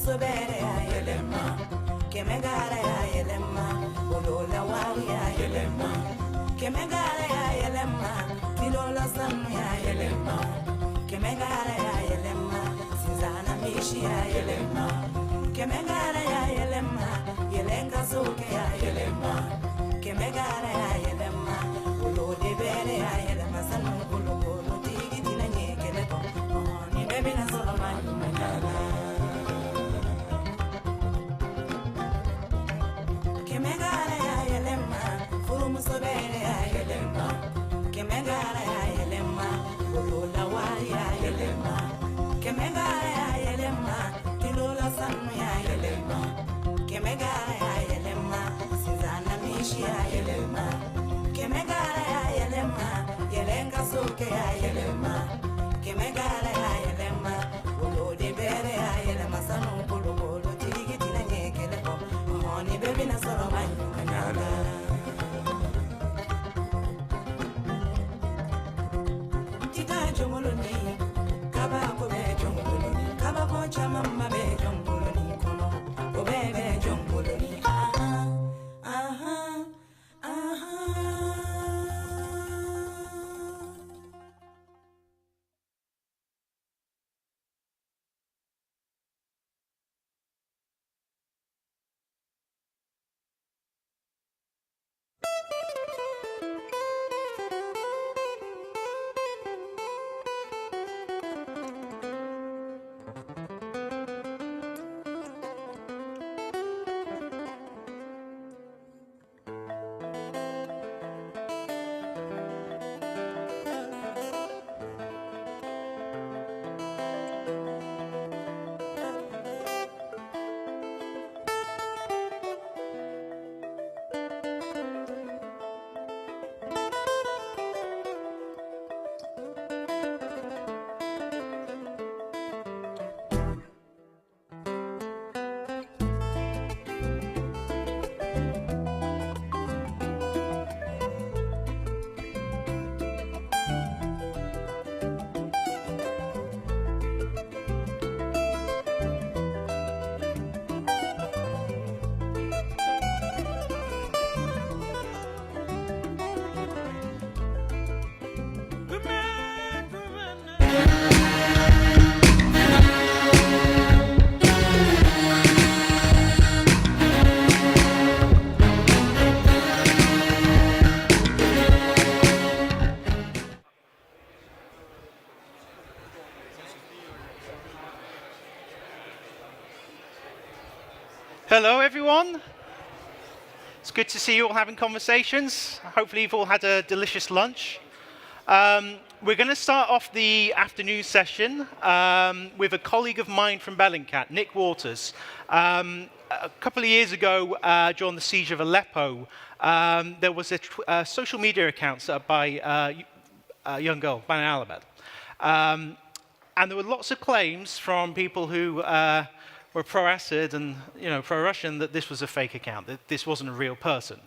musobere ya yelema kemegara ya yelema olola wawi ya yelema kemegara ya yelema kilola sanu ya yelema kemegara ya yelema sinzana mishi ya yelema kemegara ya yelema yelenga soke ya yelema kemegara ya yelema olode bere ya yelema sanu kulukulu tigi tina nyekele ko ni baby na solo mani manana kemegara ya yelema furu musobere ya yelema kemegara ya yelema olola wari ya yelema kemegara ya yelema kilola sanu ya yelema kemegara ya yelema sinzana mishi ya yelema kemegara ya yelema yelenga soke ya yelema kemegara ya yelema olode bere ya yelema sanu kulukulu tigi tina nyekele ko ni baby na solo mani manana tita jongoloni kaba ko be jongoloni kaba ko chama mama be jongoloni kono o be jongoloni aha aha aha. Hello, everyone. It's good to see you all having conversations. Hopefully, you've all had a delicious lunch. We're going to start off the afternoon session with a colleague of mine from Bellingcat, Nick Waters. A couple of years ago, during the siege of Aleppo, there was a social media account set up by a young girl, Bana Alabed. And there were lots of claims from people who were pro-Assad and pro-Russian that this was a fake account, that this wasn't a real person.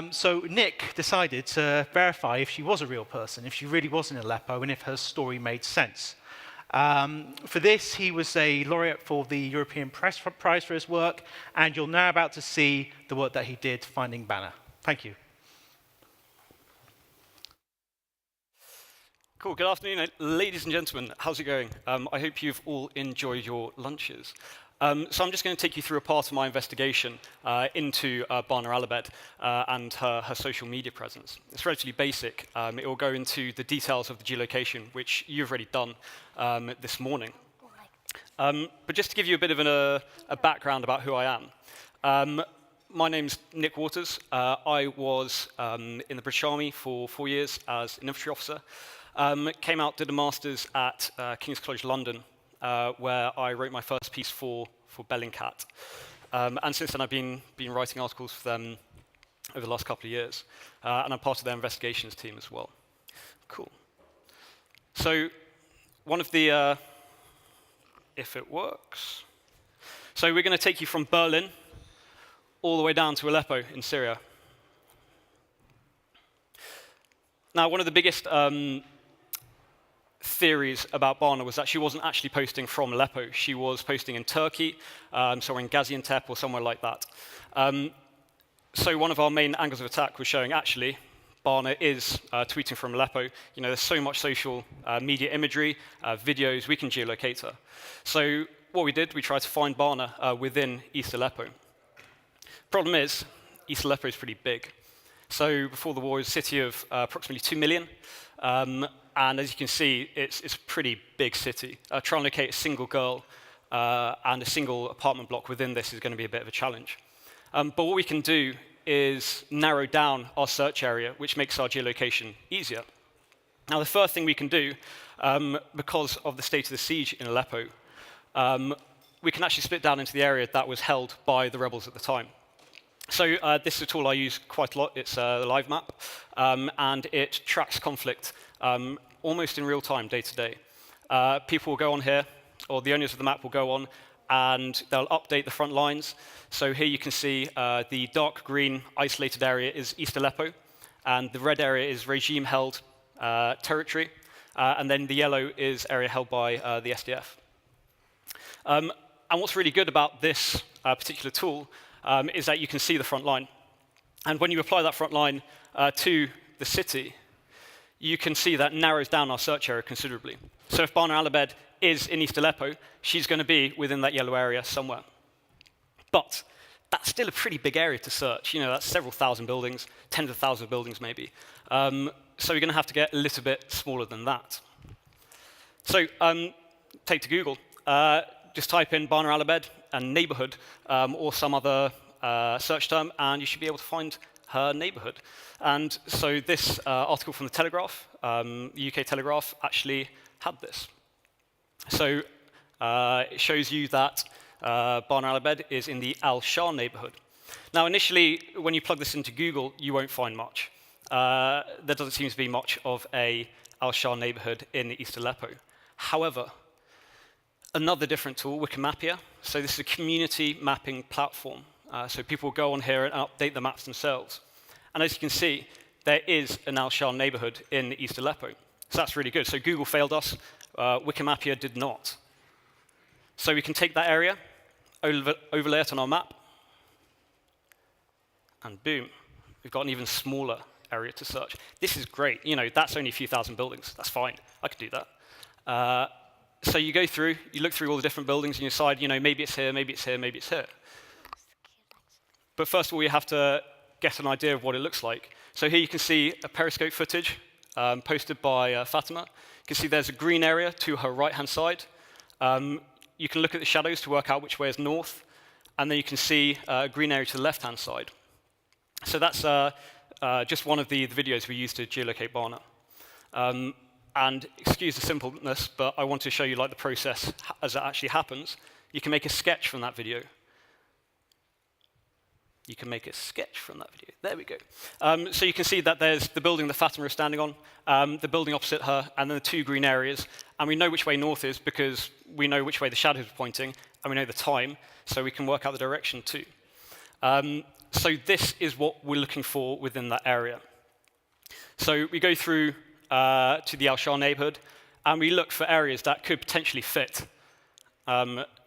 So Nick decided to verify if she was a real person, if she really was in Aleppo, and if her story made sense. For this, he was a laureate for the European Press Prize for his work, and you're now about to see the work that he did finding Bana. Thank you. Cool. Good afternoon, ladies and gentlemen. How's it going? I hope you've all enjoyed your lunches. So I'm just going to take you through a part of my investigation into Bana Alabed and her social media presence. It's relatively basic. It will go into the details of the geolocation, which you've already done this morning. But just to give you a bit of a background about who I am. My name's Nick Waters. I was in the British Army for 4 years as an infantry officer. Came out, did a master's at King's College London, where I wrote my first piece for Bellingcat. And since then, I've been writing articles for them over the last couple of years. And I'm part of their investigations team as well. Cool. So one of the, if it works. So we're going to take you from Berlin all the way down to Aleppo in Syria. Now, one of the biggest theories about Bana was that she wasn't actually posting from Aleppo. She was posting in Turkey, somewhere in Gaziantep or somewhere like that. So one of our main angles of attack was showing actually Bana is tweeting from Aleppo. You know, there's so much social media imagery, videos, we can geolocate her. So what we did, we tried to find Bana within East Aleppo. Problem is, East Aleppo is pretty big. So before the war, it was a city of approximately 2 million. And as you can see, it's a pretty big city. Trying to locate a single girl and a single apartment block within this is going to be a bit of a challenge. But what we can do is narrow down our search area, which makes our geolocation easier. Now, the first thing we can do, because of the state of the siege in Aleppo, we can actually split down into the area that was held by the rebels at the time. So this is a tool I use quite a lot. It's a live map, and it tracks conflict almost in real time, day to day. People will go on here, or the owners of the map will go on, and they'll update the front lines. So here you can see the dark green isolated area is East Aleppo, and the red area is regime-held territory, and then the yellow is area held by the SDF. And what's really good about this particular tool is that you can see the front line. And when you apply that front line to the city, you can see that narrows down our search area considerably. So if Bana Alabed is in East Aleppo, she's going to be within that yellow area somewhere. But that's still a pretty big area to search. You know, that's several thousand buildings, tens of thousands of buildings maybe. So you're going to have to get a little bit smaller than that. So take to Google. Just type in Bana Alabed and neighborhood or some other search term, and you should be able to find her neighborhood. And so this article from the Telegraph, the UK Telegraph, actually had this. So it shows you that Bana Alabed is in the Al Shah neighborhood. Now, initially, when you plug this into Google, you won't find much. There doesn't seem to be much of a Al Shah neighborhood in East Aleppo. However, another different tool, Wikimapia. So this is a community mapping platform. So people will go on here and update the maps themselves. And as you can see, there is an Al Shah neighborhood in East Aleppo. So that's really good. So Google failed us. Wikimapia did not. So we can take that area, overlay it on our map, and boom, we've got an even smaller area to search. This is great. You know, that's only a few thousand buildings. That's fine. I could do that. So you go through, you look through all the different buildings, and you decide, you know, maybe it's here, maybe it's here, maybe it's here. But first of all, you have to get an idea of what it looks like. So here you can see a Periscope footage posted by Fatima. You can see there's a green area to her right-hand side. You can look at the shadows to work out which way is north, and then you can see a green area to the left-hand side. So that's just one of the videos we used to geolocate Bana. And excuse the simpleness, but I want to show you like the process as it actually happens. You can make a sketch from that video. You can make a sketch from that video. There we go. So you can see that there's the building that Fatima is standing on, the building opposite her, and then the two green areas. And we know which way north is because we know which way the shadows are pointing, and we know the time, so we can work out the direction too. So this is what we're looking for within that area. So we go through to the Al Shah neighborhood, and we look for areas that could potentially fit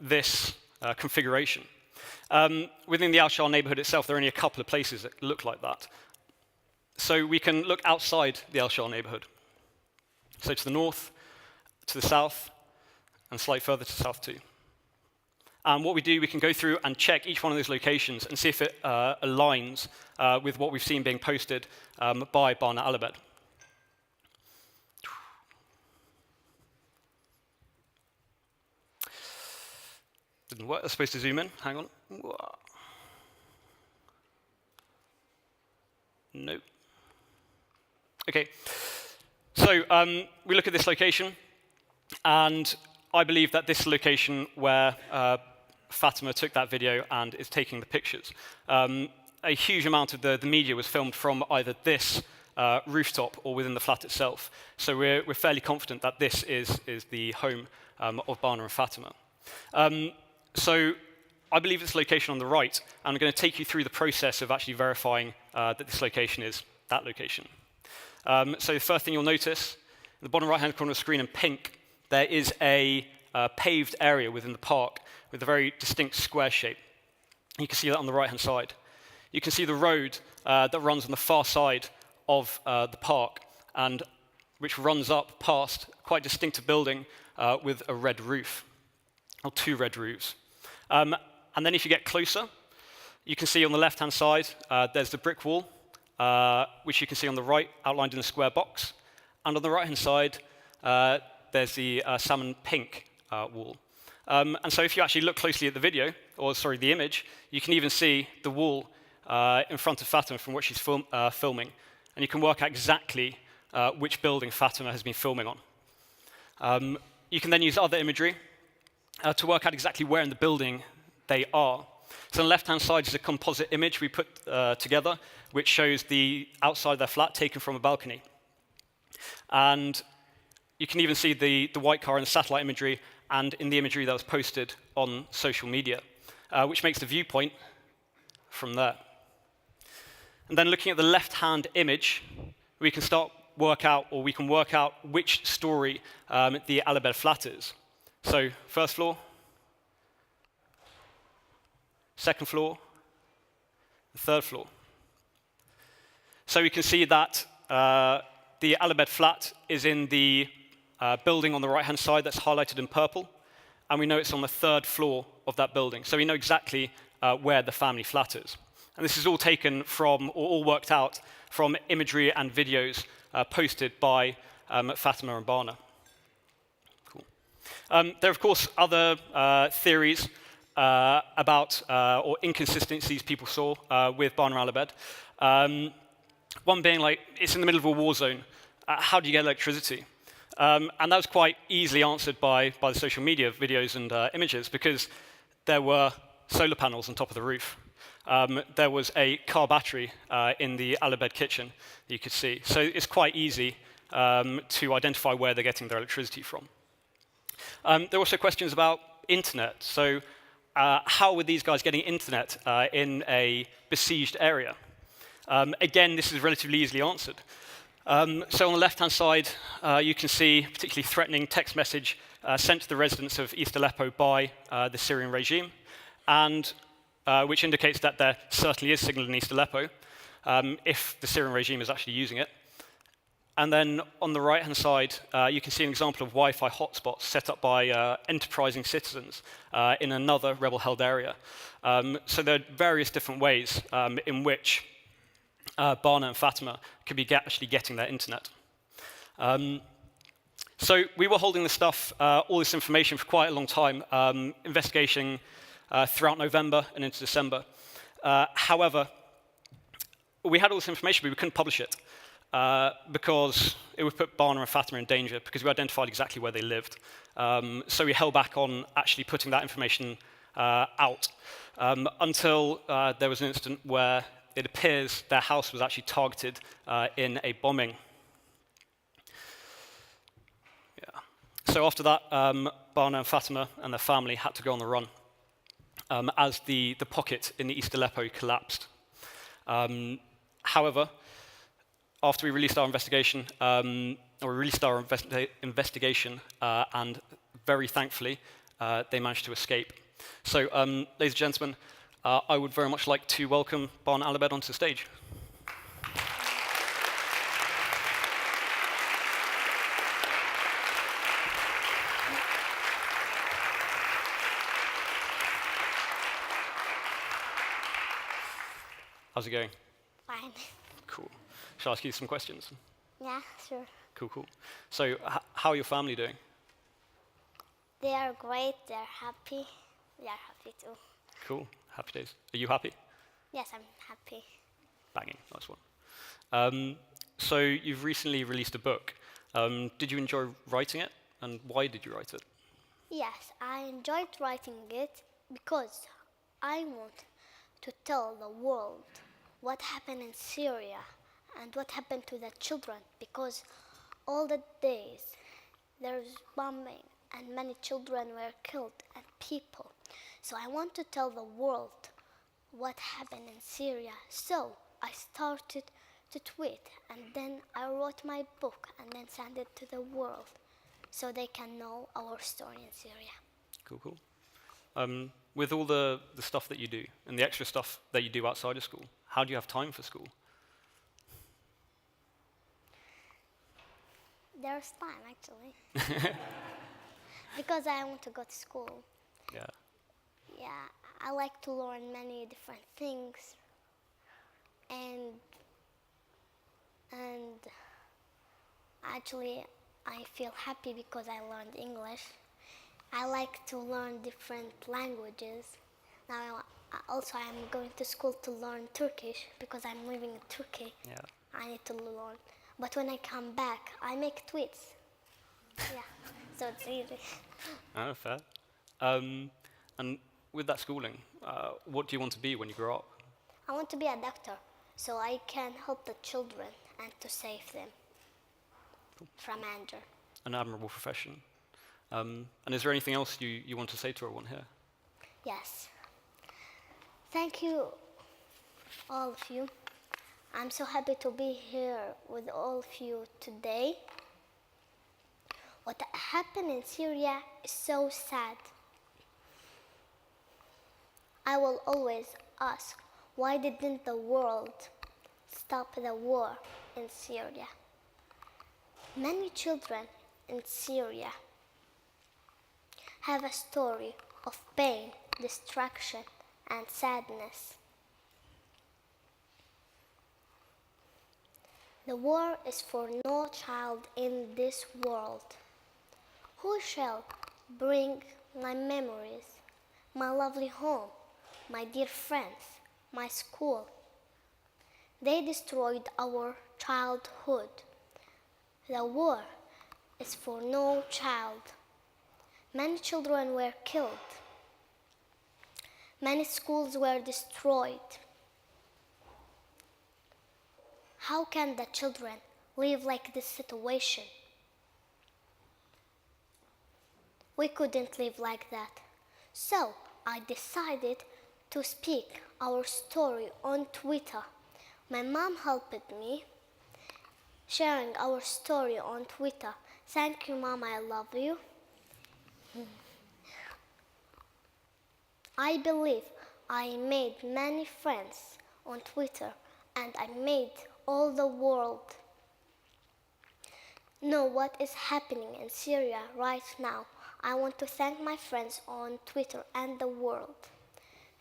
this configuration. Within the Al Shah neighborhood itself, there are only a couple of places that look like that. So we can look outside the Al Shah neighborhood. So to the north, to the south, and slightly further to the south too. And what we do, we can go through and check each one of those locations and see if it aligns with what we've seen being posted by Bana Alabed. Didn't work. I was supposed to zoom in. Hang on. Nope. OK. So we look at this location, and I believe that this location where Fatima took that video and is taking the pictures. A huge amount of the media was filmed from either this rooftop or within the flat itself. So we're fairly confident that this is the home of Bana and Fatima. So I believe this location on the right, and I'm going to take you through the process of actually verifying that this location is that location. So the first thing you'll notice the bottom right-hand corner of the screen in pink, there is a paved area within the park with a very distinct square shape. You can see that on the right-hand side. You can see the road that runs on the far side of the park, and which runs up past quite a distinctive building with a red roof, or two red roofs. And then if you get closer, you can see on the left-hand side, there's the brick wall, which you can see on the right, outlined in a square box. And on the right-hand side, there's the salmon pink wall. And so if you actually look closely at the video, or sorry, the image, you can even see the wall in front of Fatima from what she's filming. And you can work out exactly which building Fatima has been filming on. You can then use other imagery to work out exactly where in the building they are. So on the left-hand side is a composite image we put together, which shows the outside of their flat taken from a balcony. And you can even see the white car in the satellite imagery and in the imagery that was posted on social media, which makes the viewpoint from there. And then looking at the left-hand image, we can work out which story the Al Abed flat is. So first floor, second floor, third floor. So we can see that the Al Abed flat is in the building on the right-hand side that's highlighted in purple, and we know it's on the third floor of that building. So we know exactly where the family flat is. And this is all taken from, or all worked out from imagery and videos posted by Fatima and Bana. Cool. There are, of course, other theories about or inconsistencies people saw with Bana Al Abed. One being like, it's in the middle of a war zone. How do you get electricity? And that was quite easily answered by the social media videos and images, because there were solar panels on top of the roof. There was a car battery in the Al Abed kitchen that you could see. So it's quite easy to identify where they're getting their electricity from. There were also questions about internet. So how were these guys getting internet in a besieged area? Again, this is relatively easily answered. So on the left-hand side, you can see a particularly threatening text message sent to the residents of East Aleppo by the Syrian regime, and which indicates that there certainly is signal in East Aleppo, if the Syrian regime is actually using it. And then on the right-hand side, you can see an example of Wi-Fi hotspots set up by enterprising citizens in another rebel-held area. So there are various different ways in which Bana and Fatima could be actually getting their internet. So we were holding this stuff, all this information for quite a long time, investigating throughout November and into December. However, we had all this information, but we couldn't publish it because it would put Bana and Fatima in danger, because we identified exactly where they lived. So we held back on actually putting that information out until there was an incident where it appears their house was actually targeted in a bombing. Yeah. So after that, Bana and Fatima and their family had to go on the run as the pocket in the East Aleppo collapsed. However, after we released our investigation, and very thankfully, they managed to escape. So, ladies and gentlemen, I would very much like to welcome Bana Al Abed onto the stage. How's it going? Fine. Cool. Shall I ask you some questions? Yeah, sure. Cool, cool. So, how are your family doing? They are great. They're happy. We are happy too. Cool. Happy days. Are you happy? Yes, I'm happy. Banging. Nice one. So, you've recently released a book. Did you enjoy writing it? And why did you write it? Yes, I enjoyed writing it because I want to tell the world what happened in Syria and what happened to the children, because all the days there's bombing and many children were killed and people. So I want to tell the world what happened in Syria. So I started to tweet, and then I wrote my book and then sent it to the world so they can know our story in Syria. Cool, cool. With all the stuff that you do and the extra stuff that you do outside of school, how do you have time for school? There's time, actually. Because I want to go to school. Yeah. Yeah, I like to learn many different things. And actually, I feel happy because I learned English. I like to learn different languages. Now, I'm going to school to learn Turkish because I'm living in Turkey. Yeah. I need to learn. But when I come back, I make tweets. Yeah, so it's easy. Oh, fair. And with that schooling, what do you want to be when you grow up? I want to be a doctor so I can help the children and to save them from anger. An admirable profession. And is there anything else you want to say to everyone here? Yes. Thank you, all of you. I'm so happy to be here with all of you today. What happened in Syria is so sad. I will always ask, why didn't the world stop the war in Syria? Many children in Syria have a story of pain, destruction, and sadness. The war is for no child in this world. Who shall bring my memories, my lovely home, my dear friends, my school? They destroyed our childhood. The war is for no child. Many children were killed. Many schools were destroyed. How can the children live like this situation? We couldn't live like that. So I decided to speak our story on Twitter. My mom helped me sharing our story on Twitter. Thank you, Mom, I love you. I believe I made many friends on Twitter, and I made all the world know what is happening in Syria right now. I want to thank my friends on Twitter and the world.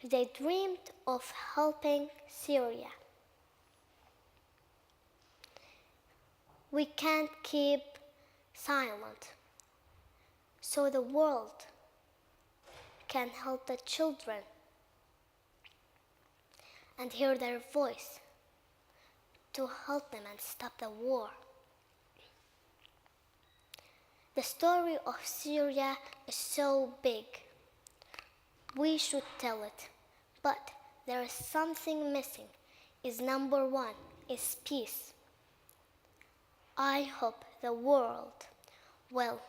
They dreamed of helping Syria. We can't keep silent, so the world can help the children and hear their voice to help them and stop the war. The story of Syria is so big. We should tell it, but there is something missing. Number one is peace. I hope the world will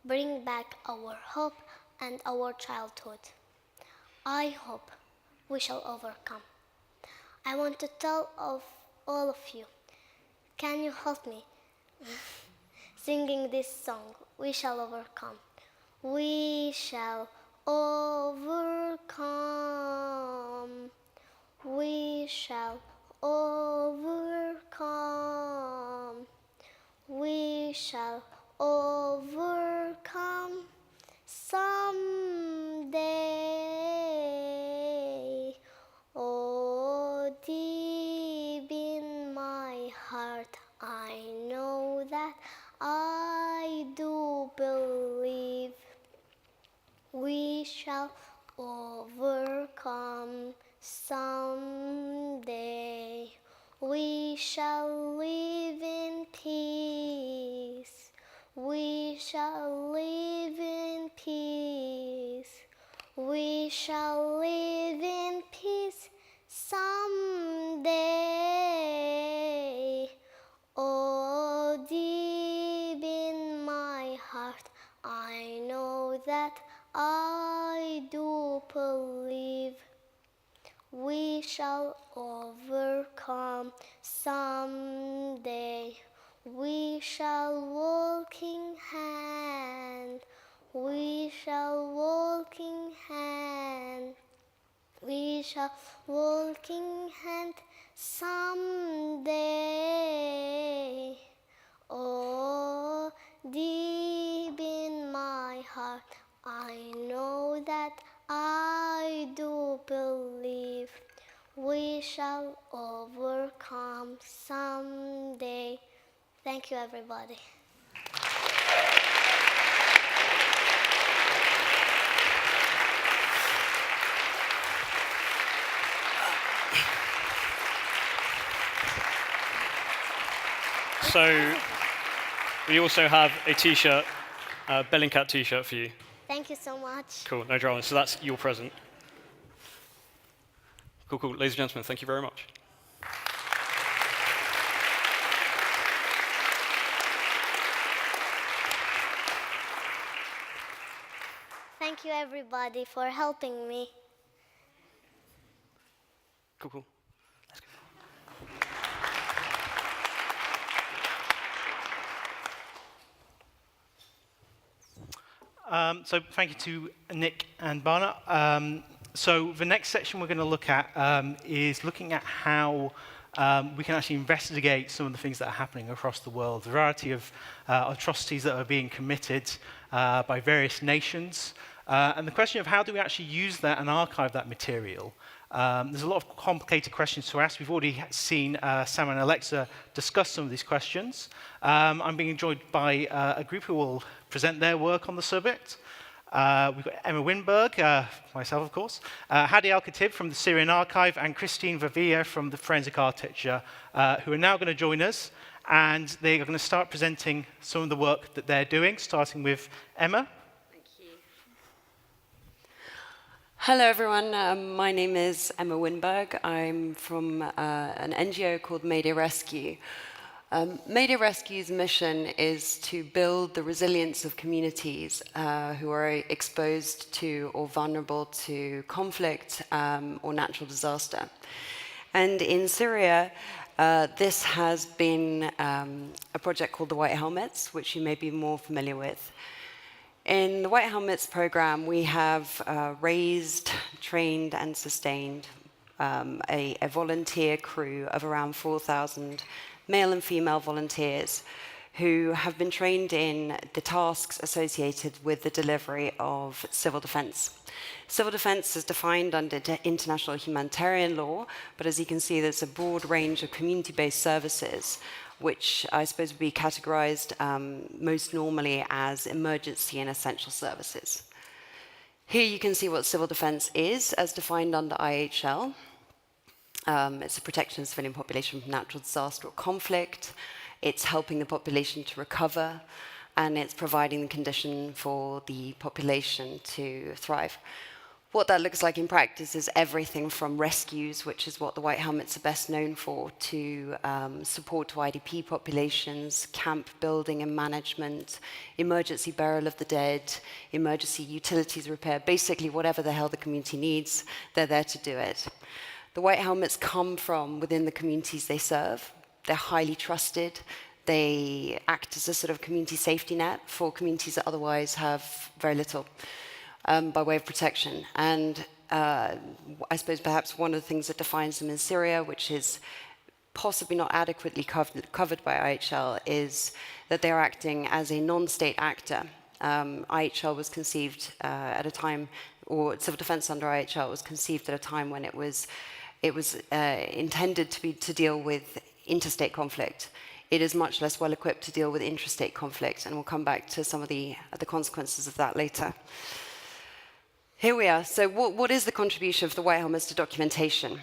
bring back our hope and our childhood. I hope we shall overcome. I want to tell of all of you, can you help me singing this song, We Shall Overcome? We shall overcome. We shall overcome. We shall overcome someday. Oh, deep in my heart, I know that I do believe we shall overcome someday. We shall live in peace. We shall live in peace. We shall live in peace someday. Oh, deep in my heart, I know that I do believe We shall overcome someday. We shall walk in hand. We shall walk in hand. We shall walk in hand someday. Oh, deep in my heart, I know that I do believe we shall overcome someday. Thank you, everybody. So we also have a T-shirt, Bellingcat T-shirt for you. Thank you so much. Cool, no drama. So that's your present. Cool, cool. Ladies and gentlemen, thank you very much. Thank you, everybody, for helping me. Cool, cool. So thank you to Nick and Barna. So the next section we're going to look at is looking at how we can actually investigate some of the things that are happening across the world, the variety of atrocities that are being committed by various nations, and the question of how do we actually use that and archive that material. There's a lot of complicated questions to ask. We've already seen Sam and Alexa discuss some of these questions. I'm being joined by a group who will present their work on the subject. We've got Emma Winberg, myself of course, Hadi Al-Khatib from the Syrian Archive, and Christine Verveer from the Forensic Architecture, who are now going to join us. And they are going to start presenting some of the work that they're doing, starting with Emma. Hello, everyone. My name is Emma Winberg. I'm from an NGO called Mayday Rescue. Mayday Rescue's mission is to build the resilience of communities who are exposed to or vulnerable to conflict or natural disaster. And in Syria, this has been a project called the White Helmets, which you may be more familiar with. In the White Helmets program, we have raised, trained, and sustained a volunteer crew of around 4,000 male and female volunteers who have been trained in the tasks associated with the delivery of civil defense. Civil defense is defined under international humanitarian law, but as you can see, there's a broad range of community-based services which I suppose would be categorized most normally as emergency and essential services. Here you can see what civil defense is, as defined under IHL. It's a protection of the civilian population from natural disaster or conflict. It's helping the population to recover, and it's providing the condition for the population to thrive. What that looks like in practice is everything from rescues, which is what the White Helmets are best known for, to support to IDP populations, camp building and management, emergency burial of the dead, emergency utilities repair, basically whatever the hell the community needs, they're there to do it. The White Helmets come from within the communities they serve. They're highly trusted. They act as a sort of community safety net for communities that otherwise have very little. By way of protection. And I suppose perhaps one of the things that defines them in Syria, which is possibly not adequately covered by IHL, is that they're acting as a non-state actor. IHL was conceived at a time, or civil defense under IHL was conceived at a time when it was intended to deal with interstate conflict. It is much less well equipped to deal with intrastate conflict, and we'll come back to some of the consequences of that later. Here we are. So what is the contribution of the White Helmets to documentation?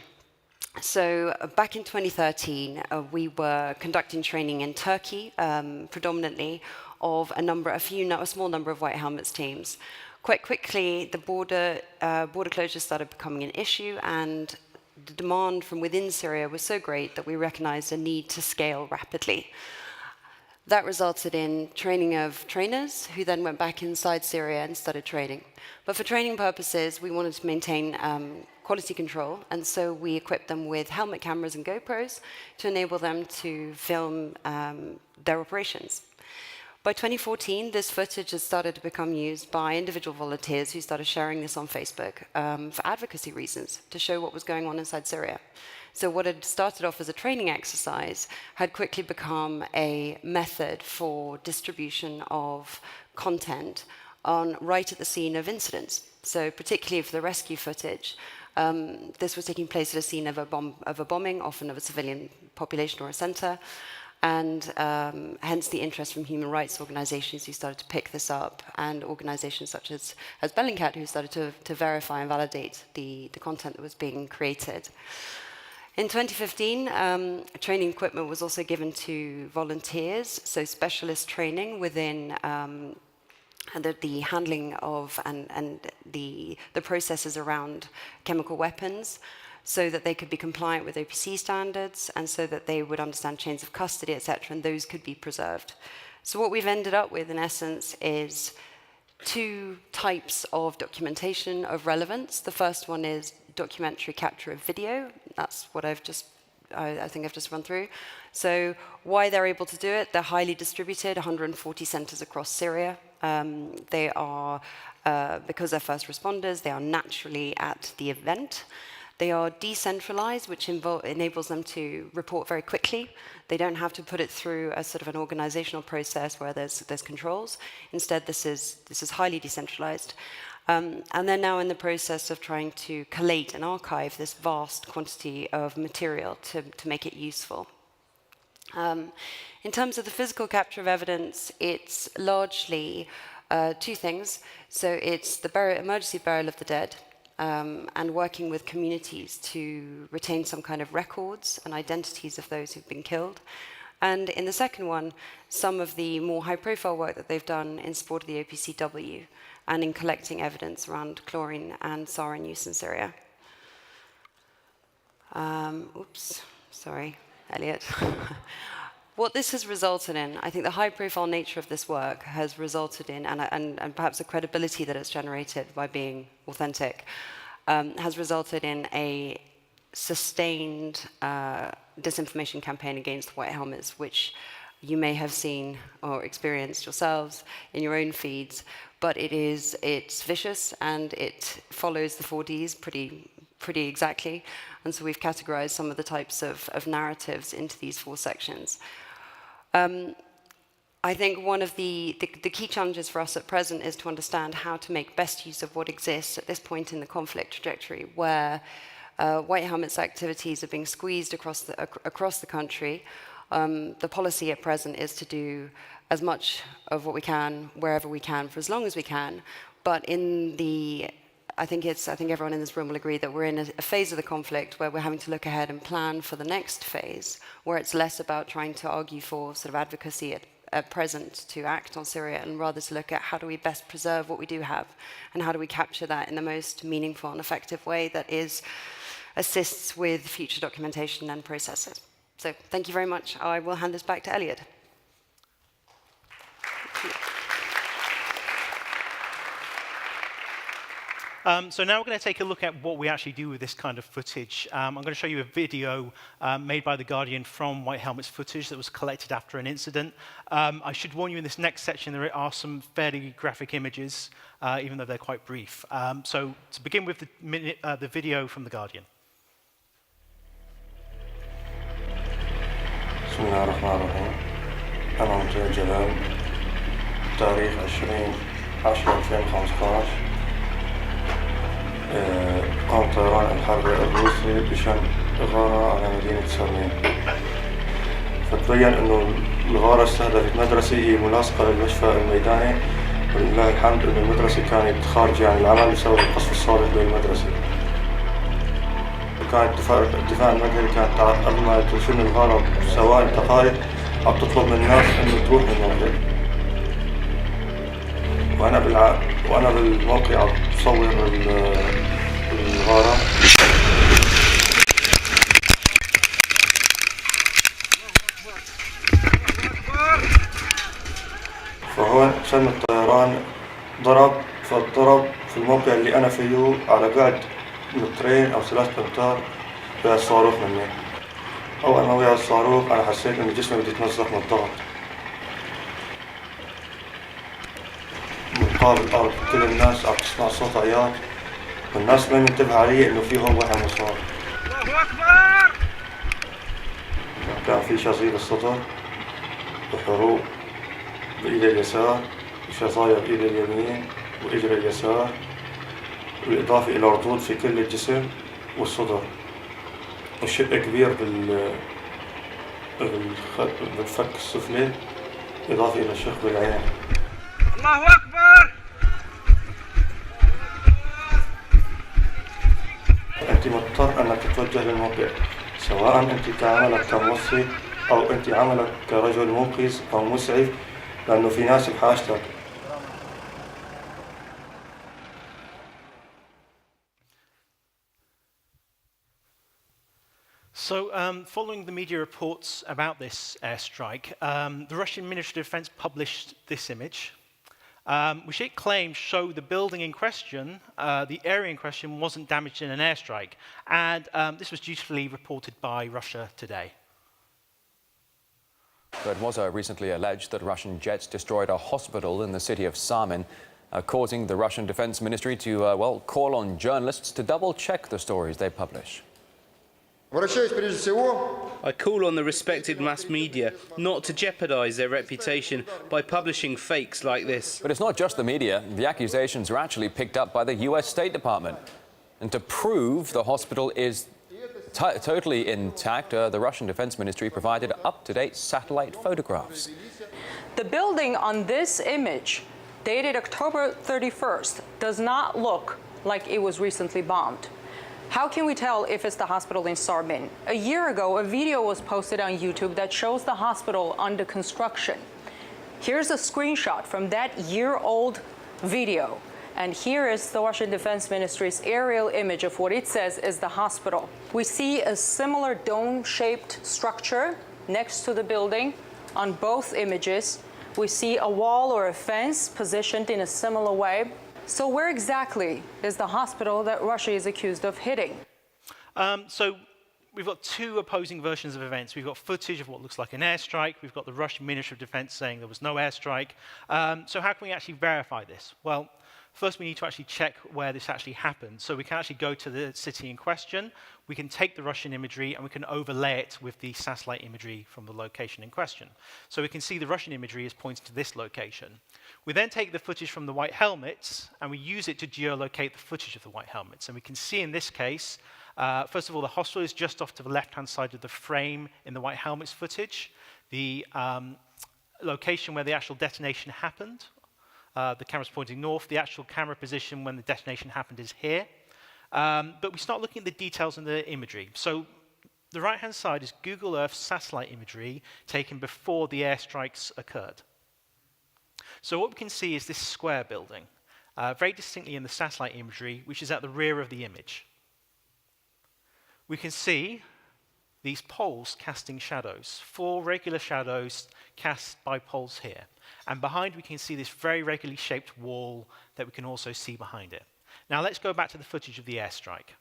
So back in 2013, we were conducting training in Turkey, predominantly, of a small number of White Helmets teams. Quite quickly, the border closures started becoming an issue, and the demand from within Syria was so great that we recognized a need to scale rapidly. That resulted in training of trainers who then went back inside Syria and started training. But for training purposes, we wanted to maintain quality control, and so we equipped them with helmet cameras and GoPros to enable them to film their operations. By 2014, this footage has started to become used by individual volunteers who started sharing this on Facebook for advocacy reasons, to show what was going on inside Syria. So what had started off as a training exercise had quickly become a method for distribution of content right at the scene of incidents. So particularly for the rescue footage, this was taking place at a scene of a bombing, often of a civilian population or a center, and hence the interest from human rights organizations who started to pick this up, and organizations such as Bellingcat, who started to verify and validate the content that was being created. In 2015, training equipment was also given to volunteers, so specialist training within the handling of and the processes around chemical weapons, so that they could be compliant with OPC standards, and so that they would understand chains of custody, etc., and those could be preserved. So what we've ended up with, in essence, is two types of documentation of relevance. The first one is documentary capture of video. That's what I think I've just run through. So why they're able to do it, they're highly distributed, 140 centers across Syria. They are, because they're first responders, they are naturally at the event. They are decentralized, which enables them to report very quickly. They don't have to put it through a sort of an organizational process where there's controls. Instead, this is highly decentralized. And they're now in the process of trying to collate and archive this vast quantity of material to make it useful. In terms of the physical capture of evidence, it's largely two things. So it's the emergency burial of the dead, and working with communities to retain some kind of records and identities of those who've been killed. And in the second one, some of the more high-profile work that they've done in support of the OPCW and in collecting evidence around chlorine and sarin use in Syria. Oops, sorry, Elliot. What this has resulted in, I think the high-profile nature of this work has resulted in, and perhaps the credibility that it's generated by being authentic, has resulted in a sustained disinformation campaign against white helmets, which you may have seen or experienced yourselves in your own feeds, but it's vicious and it follows the 4Ds pretty exactly. And so we've categorized some of the types of narratives into these 4 sections. I think one of the key challenges for us at present is to understand how to make best use of what exists at this point in the conflict trajectory, where White Helmets activities are being squeezed across the country. The policy at present is to do as much of what we can, wherever we can, for as long as we can. But I think everyone in this room will agree that we're in a phase of the conflict where we're having to look ahead and plan for the next phase, where it's less about trying to argue for sort of advocacy at present to act on Syria, and rather to look at how do we best preserve what we do have, and how do we capture that in the most meaningful and effective way that assists with future documentation and processes. So thank you very much. I will hand this back to Elliot. So now we're going to take a look at what we actually do with this kind of footage. I'm going to show you a video made by The Guardian from White Helmets footage that was collected after an incident. I should warn you, in this next section there are some fairly graphic images, even though they're quite brief. So to begin with the video from The Guardian. بسم الله الرحمن الرحيم. أنا منتهى جلال. تاريخ 20/10/2015. قام طيران الحرب الروسي بشن غارة على مدينة سرمين. فتبين أنه الغارة استهدفت مدرسة هي ملاصقة للمشفى الميداني، ولله الحمد أن المدرسة كانت خارجة عن العمل بسبب القصف السابق بالمدرسة. كانت الدفاع المدني كانت قبل ما تشن الغارة بثواني دقائق عم تطلب من الناس انه تروح من الموقع. وانا بالموقع عم بصور الغارة. فهون شن الطيران ضرب في الموقع اللي انا فيه على قد مترين أو 3 أمتار ويا الصاروخ مني. أول ما وقع الصاروخ أنا حسيت إن جسمي بده يتمزق من الضغط. من قاب الأرض كل الناس عم تسمع صوت عياط والناس ما منتبه علي إنه في هون وقع مصاب. الله أكبر! كان في شظير الصدر وحروق بإيدي اليسار وشظايا بإيدي اليمين وإجري اليسار، بالإضافة إلى ردود في كل الجسم والصدر وشق كبير بالفك السفلي، إضافة إلى شق بالعين. الله أكبر! أنت مضطر أنك تتوجه للموقع، سواء أنت تعملك كموظف أو أنت عملك كرجل منقذ أو مسعف، لأنه في ناس بحاجتك. So, following the media reports about this airstrike, the Russian Ministry of Defense published this image, which it claims show the building in question, the area in question, wasn't damaged in an airstrike. And this was dutifully reported by Russia Today. It was recently alleged that Russian jets destroyed a hospital in the city of Samin, causing the Russian Defense Ministry to, well, call on journalists to double-check the stories they publish. I call on the respected mass media not to jeopardize their reputation by publishing fakes like this. But it's not just the media. The accusations are actually picked up by the US State Department. And to prove the hospital is totally intact, the Russian Defense Ministry provided up-to-date satellite photographs. The building on this image, dated October 31st, does not look like it was recently bombed. How can we tell if it's the hospital in Samin? A year ago, a video was posted on YouTube that shows the hospital under construction. Here's a screenshot from that year-old video. And here is the Russian Defense Ministry's aerial image of what it says is the hospital. We see a similar dome-shaped structure next to the building on both images. We see a wall or a fence positioned in a similar way. So where exactly is the hospital that Russia is accused of hitting? So we've got two opposing versions of events. We've got footage of what looks like an airstrike. We've got the Russian Ministry of Defense saying there was no airstrike. So how can we actually verify this? Well, first we need to actually check where this actually happened. So we can actually go to the city in question. We can take the Russian imagery and we can overlay it with the satellite imagery from the location in question. So we can see the Russian imagery is pointing to this location. We then take the footage from the white helmets and we use it to geolocate the footage of the white helmets. And we can see in this case, first of all, the hospital is just off to the left-hand side of the frame in the white helmets footage. The location where the actual detonation happened, the camera's pointing north. The actual camera position when the detonation happened is here. But we start looking at the details in the imagery. So the right-hand side is Google Earth satellite imagery taken before the airstrikes occurred. So what we can see is this square building, very distinctly in the satellite imagery, which is at the rear of the image. We can see these poles casting shadows, 4 regular shadows cast by poles here. And behind we can see this very regularly shaped wall that we can also see behind it. Now let's go back to the footage of the airstrike.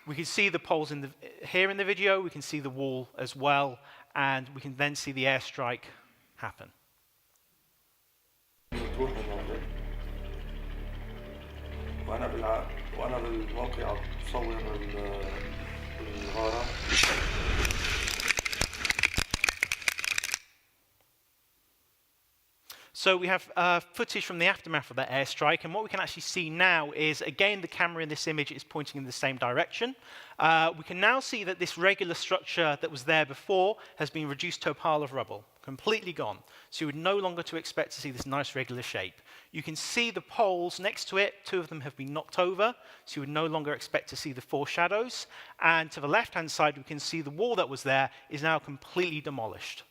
We can see the poles here in the video, we can see the wall as well, and we can then see the airstrike happen. وأنا بالموقع بصور الغارة. So we have footage from the aftermath of that airstrike, and what we can actually see now is, again, the camera in this image is pointing in the same direction. We can now see that this regular structure that was there before has been reduced to a pile of rubble, completely gone. So you would no longer expect to see this nice regular shape. You can see the poles next to it, 2 of them have been knocked over, so you would no longer expect to see the 4 shadows. And to the left-hand side, we can see the wall that was there is now completely demolished.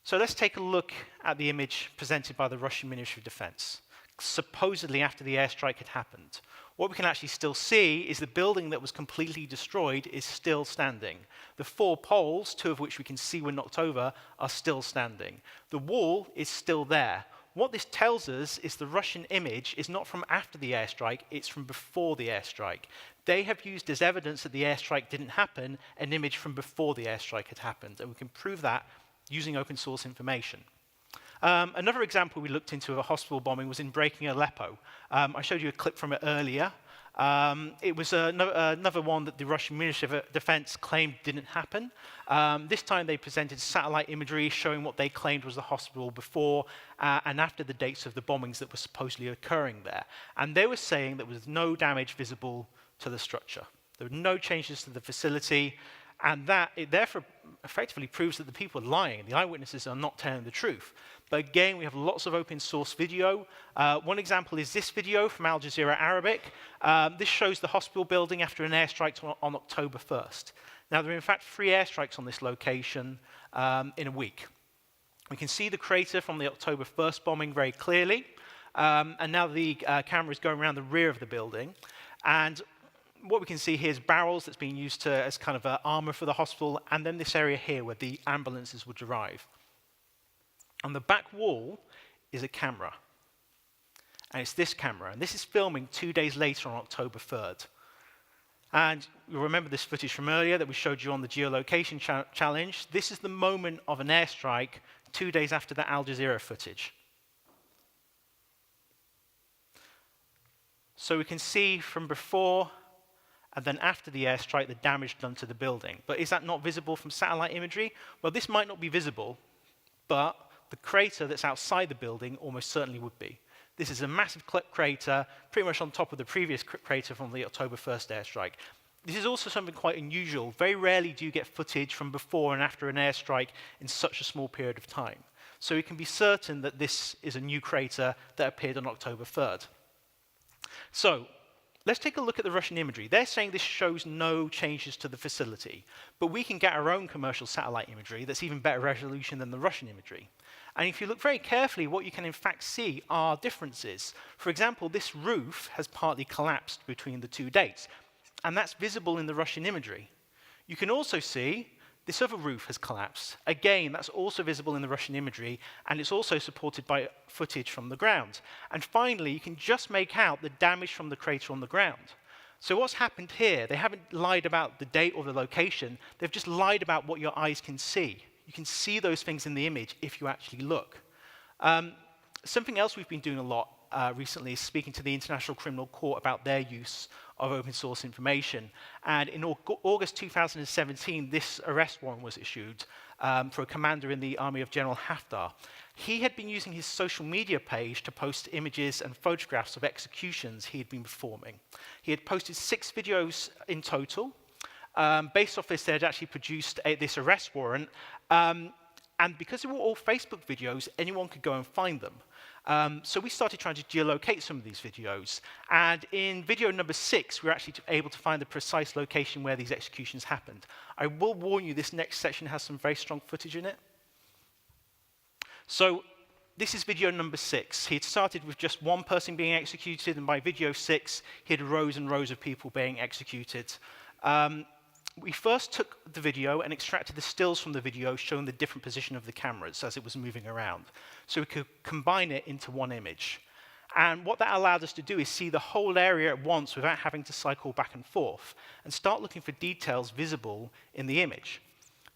So let's take a look at the image presented by the Russian Ministry of Defense, supposedly after the airstrike had happened. What we can actually still see is the building that was completely destroyed is still standing. The 4 poles, 2 of which we can see were knocked over, are still standing. The wall is still there. what this tells us is the Russian image is not from after the airstrike, it's from before the airstrike. They have used as evidence that the airstrike didn't happen an image from before the airstrike had happened, and we can prove that using open source information. Another example we looked into of a hospital bombing was in Breaking Aleppo. I showed you a clip from it earlier. It was another one that the Russian Ministry of Defense claimed didn't happen. This time they presented satellite imagery showing what they claimed was the hospital before and after the dates of the bombings that were supposedly occurring there. And they were saying there was no damage visible to the structure. There were no changes to the facility, and that it therefore effectively proves that the people are lying. The eyewitnesses are not telling the truth. But again, we have lots of open source video. One example is this video from Al Jazeera Arabic. This shows the hospital building after an airstrike on October 1st. Now, there are in fact 3 airstrikes on this location in a week. We can see the crater from the October 1st bombing very clearly. And now the camera is going around the rear of the building. And what we can see here is barrels that's being used as kind of armor for the hospital, and then this area here where the ambulances would arrive. On the back wall is a camera, and it's this camera, and this is filming 2 days later on October 3rd. And you'll remember this footage from earlier that we showed you on the geolocation challenge. This is the moment of an airstrike 2 days after the Al Jazeera footage. So we can see from before and then after the airstrike, the damage done to the building. But is that not visible from satellite imagery? Well, this might not be visible, but the crater that's outside the building almost certainly would be. This is a massive crater, pretty much on top of the previous crater from the October 1st airstrike. This is also something quite unusual. Very rarely do you get footage from before and after an airstrike in such a small period of time. So we can be certain that this is a new crater that appeared on October 3rd. So, let's take a look at the Russian imagery. They're saying this shows no changes to the facility, but we can get our own commercial satellite imagery that's even better resolution than the Russian imagery. And if you look very carefully, what you can in fact see are differences. For example, this roof has partly collapsed between the 2 dates, and that's visible in the Russian imagery. You can also see this other roof has collapsed. Again, that's also visible in the Russian imagery, and it's also supported by footage from the ground. And finally, you can just make out the damage from the crater on the ground. So what's happened here, they haven't lied about the date or the location, they've just lied about what your eyes can see. You can see those things in the image if you actually look. Something else we've been doing a lot recently is speaking to the International Criminal Court about their use of open source information. And in August 2017, this arrest warrant was issued for a commander in the army of General Haftar. He had been using his social media page to post images and photographs of executions he had been performing. He had posted 6 videos in total. Based off this, they had actually produced this arrest warrant. And because they were all Facebook videos, anyone could go and find them. So we started trying to geolocate some of these videos. And in video number 6, we were actually able to find the precise location where these executions happened. I will warn you, this next section has some very strong footage in it. So this is video number 6. He had started with just one person being executed, and by video 6, he had rows and rows of people being executed. We first took the video and extracted the stills from the video showing the different position of the cameras as it was moving around. So we could combine it into one image. And what that allowed us to do is see the whole area at once without having to cycle back and forth and start looking for details visible in the image.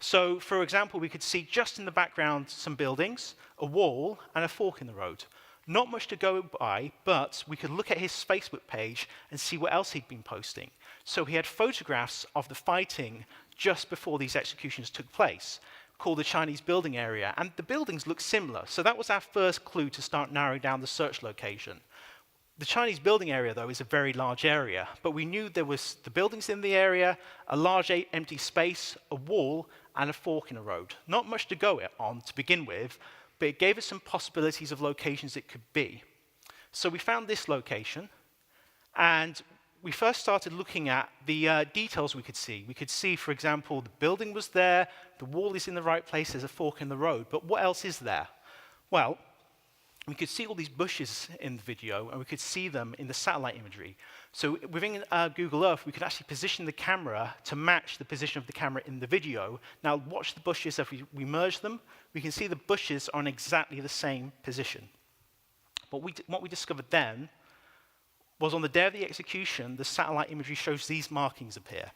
So, for example, we could see just in the background some buildings, a wall, and a fork in the road. Not much to go by, but we could look at his Facebook page and see what else he'd been posting. So he had photographs of the fighting just before these executions took place, called the Chinese building area, and the buildings look similar. So that was our first clue to start narrowing down the search location. The Chinese building area, though, is a very large area, but we knew there was the buildings in the area, a large empty space, a wall, and a fork in a road. Not much to go on to begin with, but it gave us some possibilities of locations it could be. So we found this location, and we first started looking at the details we could see. We could see, for example, the building was there, the wall is in the right place, there's a fork in the road, but what else is there? Well, we could see all these bushes in the video, and we could see them in the satellite imagery. So within Google Earth, we could actually position the camera to match the position of the camera in the video. Now watch the bushes as we merge them. We can see the bushes are in exactly the same position. What we discovered then was on the day of the execution, the satellite imagery shows these markings appear.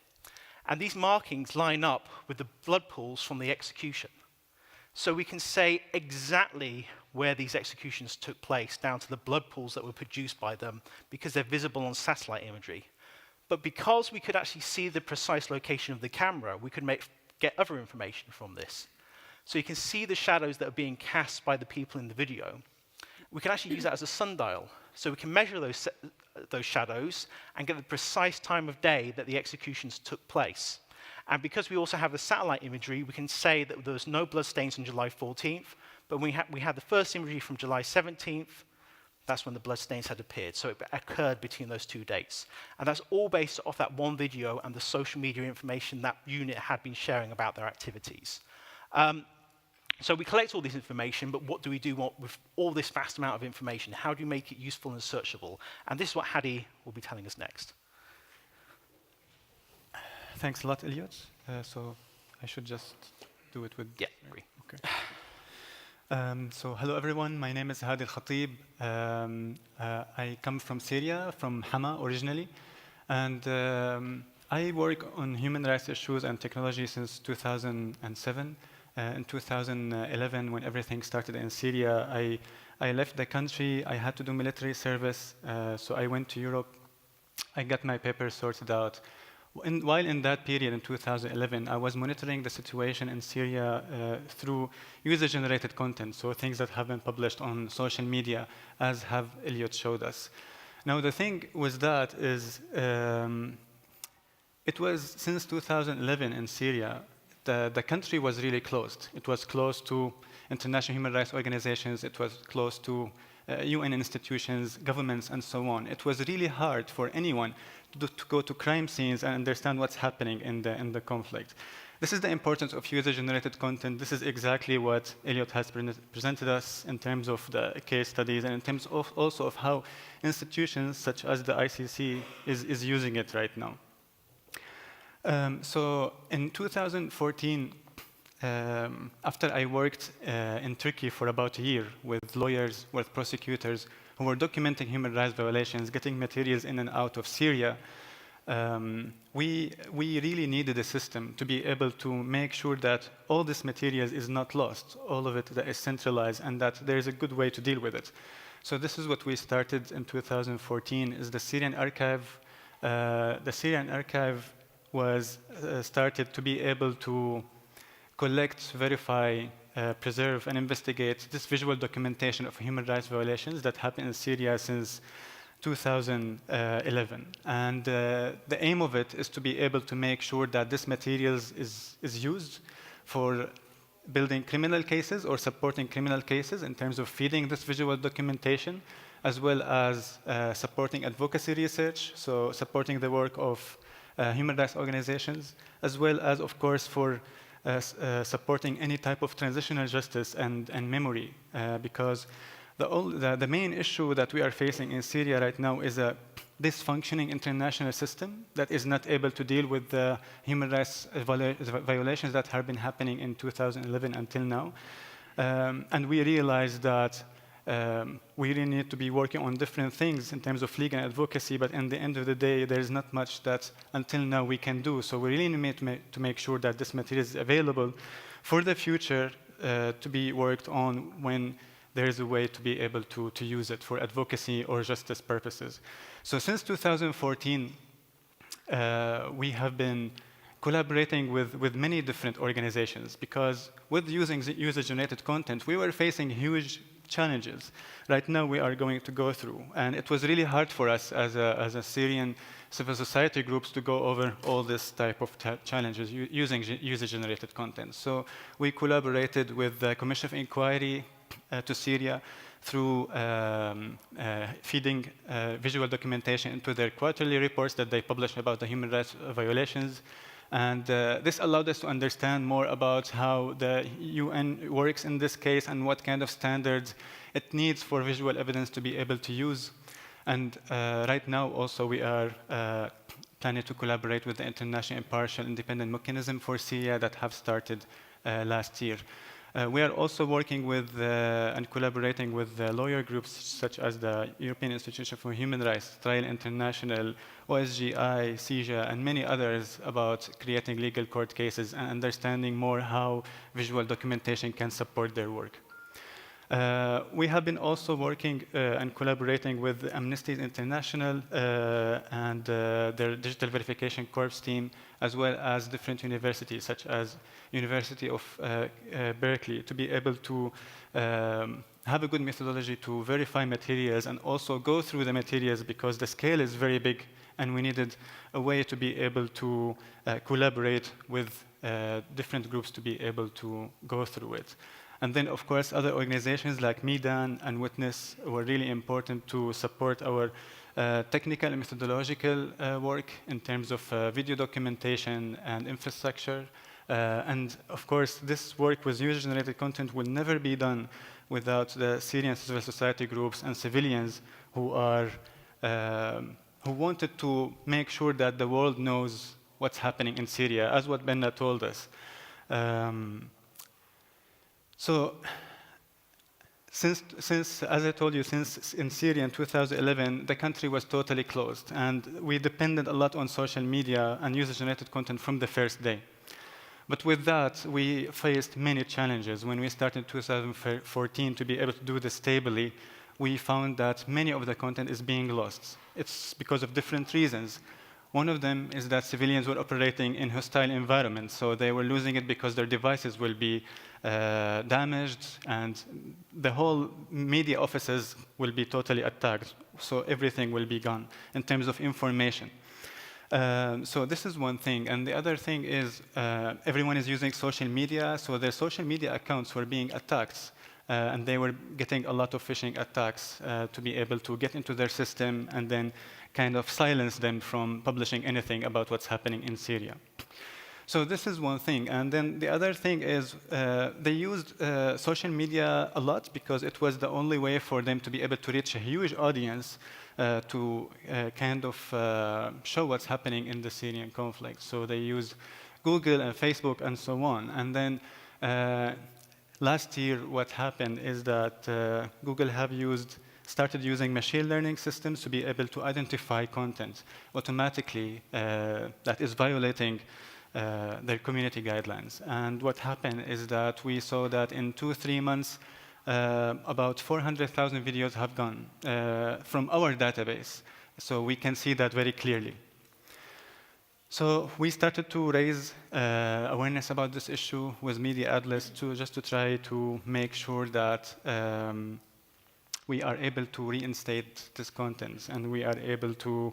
And these markings line up with the blood pools from the execution. So we can say exactly where these executions took place, down to the blood pools that were produced by them, because they're visible on satellite imagery. But because we could actually see the precise location of the camera, we could get other information from this. So you can see the shadows that are being cast by the people in the video. We can actually use that as a sundial. So we can measure those shadows and get the precise time of day that the executions took place. And because we also have the satellite imagery, we can say that there was no bloodstains on July 14th, but we had the first imagery from July 17th. That's when the bloodstains had appeared. So it occurred between those 2 dates. And that's all based off that one video and the social media information that unit had been sharing about their activities. So we collect all this information, but what do we do with all this vast amount of information? How do you make it useful and searchable? And this is what Hadi will be telling us next. Thanks a lot, Elliot. So I should just do it with... Yeah, agree. Okay. So hello, everyone. My name is Hadi Al-Khatib. I come from Syria, from Hama originally. And I work on human rights issues and technology since 2007. In 2011, when everything started in Syria, I left the country. I had to do military service, so I went to Europe. I got my papers sorted out. While in that period, in 2011, I was monitoring the situation in Syria through user-generated content, so things that have been published on social media, as have Elliot showed us. Now, the thing with that is, it was since 2011 in Syria, the country was really closed. It was closed to international human rights organizations. It was close to UN institutions, governments, and so on. It was really hard for anyone to go to crime scenes and understand what's happening in the conflict. This is the importance of user-generated content. This is exactly what Elliot has presented us in terms of the case studies and in terms of also of how institutions such as the ICC is using it right now. So in 2014, after I worked in Turkey for about a year with lawyers, with prosecutors who were documenting human rights violations, getting materials in and out of Syria, we really needed a system to be able to make sure that all this material is not lost, all of it that is centralized, and that there is a good way to deal with it. So this is what we started in 2014, is the Syrian Archive. The Syrian Archive was started to be able to collect, verify, preserve, and investigate this visual documentation of human rights violations that happened in Syria since 2011. And the aim of it is to be able to make sure that this material is used for building criminal cases or supporting criminal cases in terms of feeding this visual documentation, as well as supporting advocacy research, so supporting the work of human rights organizations, as well as, of course, for supporting any type of transitional justice and memory, because the main issue that we are facing in Syria right now is a dysfunctioning international system that is not able to deal with the human rights violations that have been happening in 2011 until now. And we realized that we really need to be working on different things in terms of legal advocacy, but in the end of the day, there is not much that until now we can do. So we really need to make sure that this material is available for the future to be worked on when there is a way to be able to use it for advocacy or justice purposes. So since 2014, we have been collaborating with many different organizations, because with using user-generated content, we were facing huge challenges right now we are going to go through. And it was really hard for us as a Syrian civil society groups to go over all this type of challenges using user-generated content. So we collaborated with the Commission of Inquiry to Syria through feeding visual documentation into their quarterly reports that they publish about the human rights violations. And this allowed us to understand more about how the UN works in this case and what kind of standards it needs for visual evidence to be able to use. And right now also we are planning to collaborate with the International Impartial Independent Mechanism for Syria that have started last year. We are also working with and collaborating with lawyer groups such as the European Institution for Human Rights, Trial International, OSGI, CIJA, and many others about creating legal court cases and understanding more how visual documentation can support their work. We have been also working and collaborating with Amnesty International and their Digital Verification Corps team, as well as different universities, such as University of Berkeley, to be able to have a good methodology to verify materials and also go through the materials, because the scale is very big and we needed a way to be able to collaborate with different groups to be able to go through it. And then, of course, other organizations like Medan and Witness were really important to support our technical and methodological work in terms of video documentation and infrastructure. And of course, this work with user-generated content will never be done without the Syrian civil society groups and civilians who are who wanted to make sure that the world knows what's happening in Syria, as what Benna told us. So, since, as I told you, since in Syria in 2011, the country was totally closed, and we depended a lot on social media and user-generated content from the first day. But with that, we faced many challenges. When we started in 2014 to be able to do this stably, we found that many of the content is being lost. It's because of different reasons. One of them is that civilians were operating in hostile environments, so they were losing it because their devices will be damaged, and the whole media offices will be totally attacked, so everything will be gone in terms of information. So this is one thing, and the other thing is everyone is using social media, so their social media accounts were being attacked, and they were getting a lot of phishing attacks to be able to get into their system and then kind of silence them from publishing anything about what's happening in Syria. So this is one thing. And then the other thing is they used social media a lot because it was the only way for them to be able to reach a huge audience to kind of show what's happening in the Syrian conflict. So they used Google and Facebook and so on. And then last year, what happened is that Google started using machine learning systems to be able to identify content automatically that is violating their community guidelines. And what happened is that we saw that in 2-3 months, about 400,000 videos have gone from our database. So we can see that very clearly. So we started to raise awareness about this issue with media outlets just to try to make sure that we are able to reinstate this content, and we are able to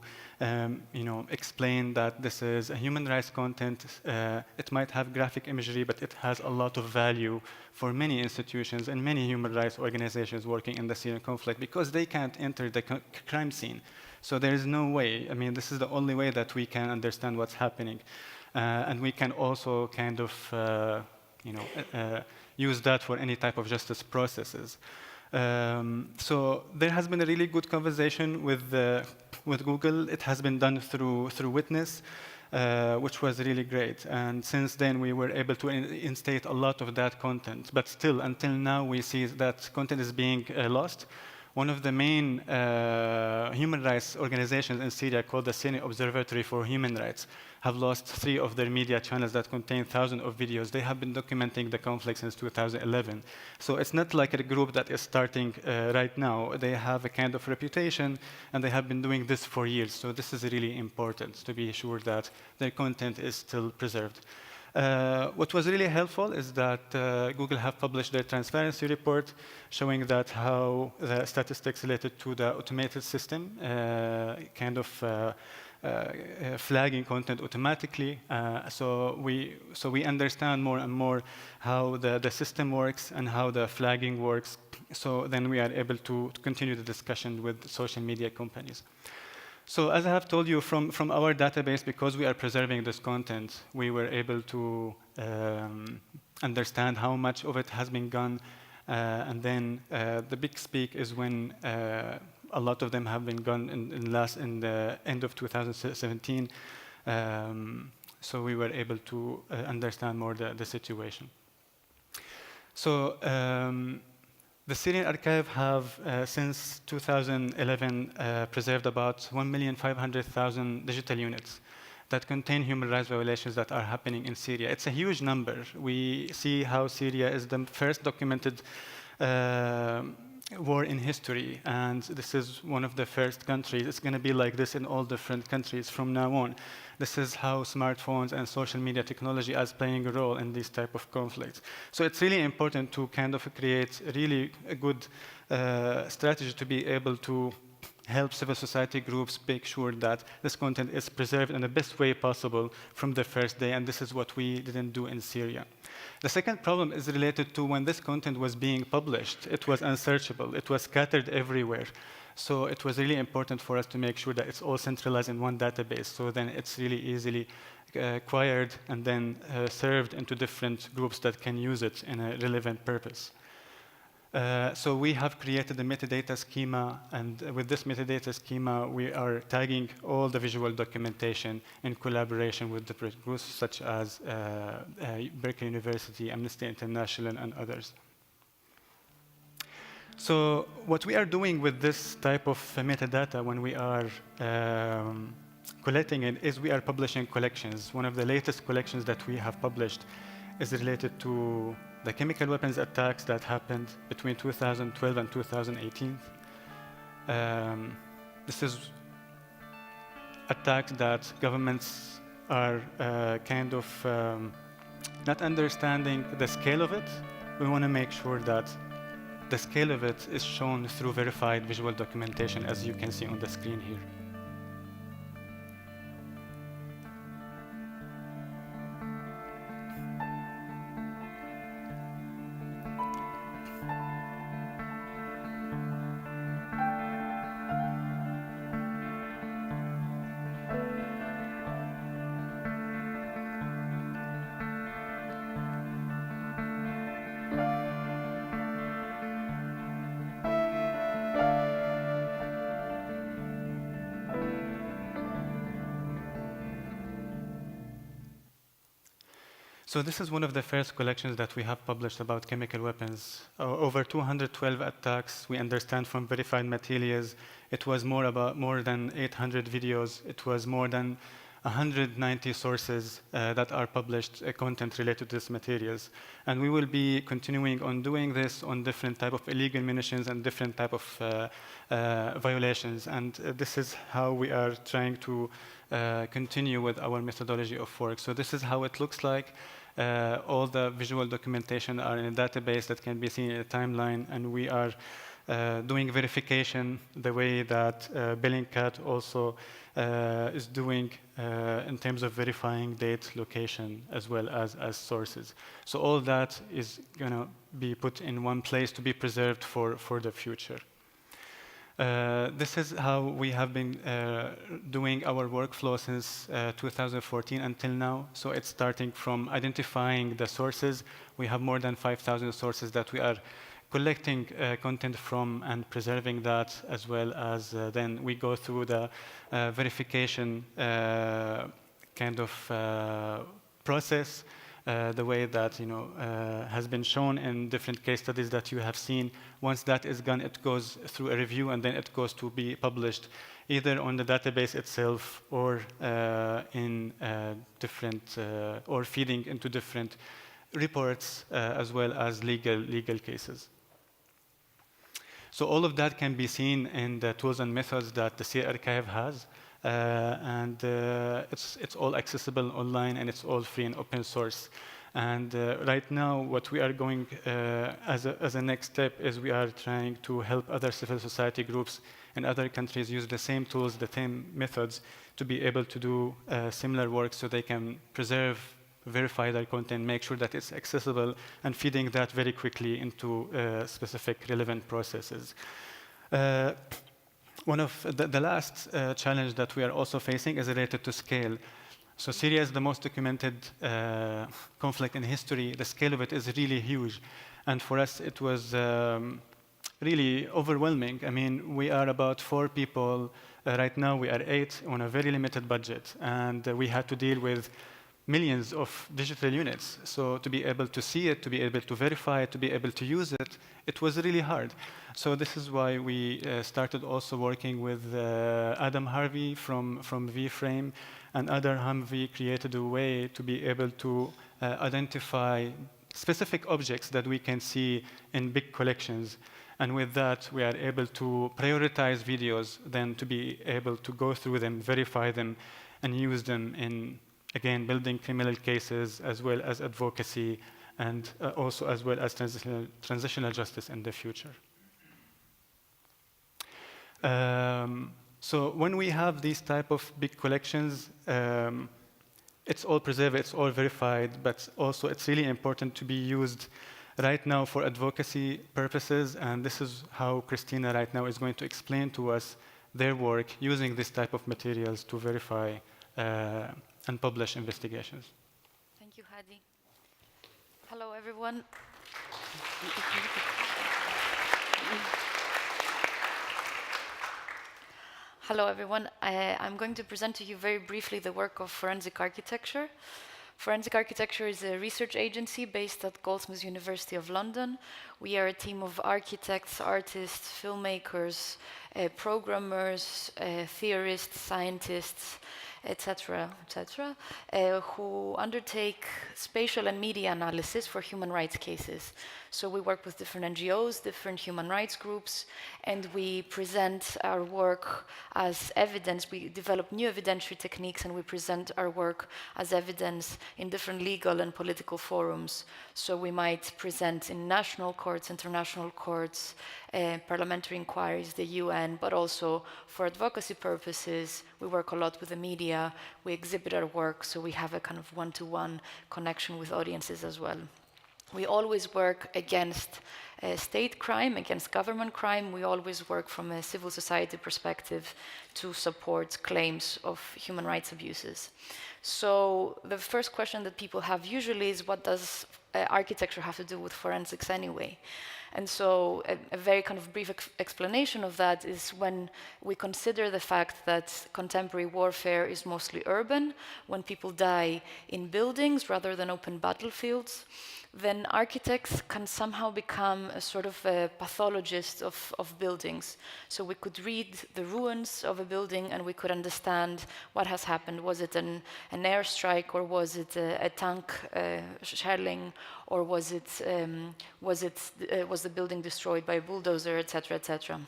explain that this is a human rights content. It might have graphic imagery, but it has a lot of value for many institutions and many human rights organizations working in the Syrian conflict, because they can't enter the crime scene. So there is no way. I mean, this is the only way that we can understand what's happening. And we can also kind of use that for any type of justice processes. So there has been a really good conversation with Google. It has been done through Witness, which was really great. And since then, we were able to instate a lot of that content. But still, until now, we see that content is being lost. One of the main human rights organizations in Syria, called the Syrian Observatory for Human Rights, have lost 3 of their media channels that contain thousands of videos. They have been documenting the conflict since 2011. So it's not like a group that is starting right now. They have a kind of reputation, and they have been doing this for years. So this is really important to be sure that their content is still preserved. What was really helpful is that Google have published their transparency report showing that how the statistics related to the automated system kind of flagging content automatically. So we understand more and more how the system works and how the flagging works. So then we are able to continue the discussion with social media companies. So as I have told you, from our database, because we are preserving this content, we were able to understand how much of it has been gone. And then the big speak is when a lot of them have been gone in the end of 2017. So we were able to understand more the situation. So the Syrian Archive have, since 2011, preserved about 1,500,000 digital units that contain human rights violations that are happening in Syria. It's a huge number. We see how Syria is the first documented war in history, and this is one of the first countries. It's going to be like this in all different countries from now on. This is how smartphones and social media technology is playing a role in these type of conflicts. So it's really important to kind of create really a good strategy to be able to help civil society groups make sure that this content is preserved in the best way possible from the first day, and this is what we didn't do in Syria. The second problem is related to when this content was being published. It was unsearchable. It was scattered everywhere. So it was really important for us to make sure that it's all centralized in one database, so then it's really easily acquired and then served into different groups that can use it in a relevant purpose. So we have created a metadata schema, and with this metadata schema, we are tagging all the visual documentation in collaboration with different groups such as Berkeley University, Amnesty International, and others. So what we are doing with this type of metadata when we are collecting it is we are publishing collections. One of the latest collections that we have published is related to the chemical weapons attacks that happened between 2012 and 2018. This is attacks that governments are kind of not understanding the scale of it. We want to make sure that the scale of it is shown through verified visual documentation, as you can see on the screen here. So this is one of the first collections that we have published about chemical weapons. Over 212 attacks we understand from verified materials. It was more than 800 videos. It was more than 190 sources that are published content related to these materials. And we will be continuing on doing this on different type of illegal munitions and different type of violations. And this is how we are trying to continue with our methodology of work. So this is how it looks like. All the visual documentation are in a database that can be seen in a timeline, and we are doing verification the way that Bellingcat also is doing in terms of verifying date, location, as well as sources. So all that is going to be put in one place to be preserved for the future. This is how we have been doing our workflow since 2014 until now. So it's starting from identifying the sources. We have more than 5,000 sources that we are collecting content from and preserving that, as well as then we go through the verification kind of process, the way that has been shown in different case studies that you have seen. Once that is done, it goes through a review, and then it goes to be published either on the database itself or in different or feeding into different reports as well as legal cases. So all of that can be seen in the tools and methods that the Syria Archive has. And it's all accessible online, and it's all free and open source. And right now, what we are going as a next step is we are trying to help other civil society groups in other countries use the same tools, the same methods, to be able to do similar work, so they can preserve, verify their content, make sure that it's accessible, and feeding that very quickly into specific relevant processes. One of the last challenge that we are also facing is related to scale. So Syria is the most documented conflict in history. The scale of it is really huge. And for us, it was really overwhelming. I mean, we are about 4 people. Right now, we are 8 on a very limited budget. And we had to deal with millions of digital units. So to be able to see it, to be able to verify it, to be able to use it, it was really hard. So this is why we started also working with Adam Harvey from VFrame, and other Humvee created a way to be able to identify specific objects that we can see in big collections. And with that, we are able to prioritize videos, then to be able to go through them, verify them, and use them in, again, building criminal cases, as well as advocacy, and also as well as transitional justice in the future. So when we have these type of big collections, it's all preserved, it's all verified, but also it's really important to be used right now for advocacy purposes, and this is how Christina right now is going to explain to us their work using this type of materials to verify and publish investigations. Thank you, Hadi. Hello, everyone. Hello, everyone. I'm going to present to you very briefly the work of Forensic Architecture. Forensic Architecture is a research agency based at Goldsmiths University of London. We are a team of architects, artists, filmmakers, programmers, theorists, scientists, etc., who undertake spatial and media analysis for human rights cases. So we work with different NGOs, different human rights groups, and we present our work as evidence. We develop new evidentiary techniques, and we present our work as evidence in different legal and political forums. So we might present in national courts, international courts, parliamentary inquiries, the UN, but also for advocacy purposes. We work a lot with the media. We exhibit our work, so we have a kind of one-to-one connection with audiences as well. We always work against state crime, against government crime. We always work from a civil society perspective to support claims of human rights abuses. So the first question that people have usually is, what does architecture have to do with forensics anyway? And so a very kind of brief explanation of that is when we consider the fact that contemporary warfare is mostly urban, when people die in buildings rather than open battlefields, then architects can somehow become a sort of a pathologist of buildings. So we could read the ruins of a building and we could understand what has happened. Was it an airstrike, or was it a tank shelling, or was the building destroyed by a bulldozer, etc., etc.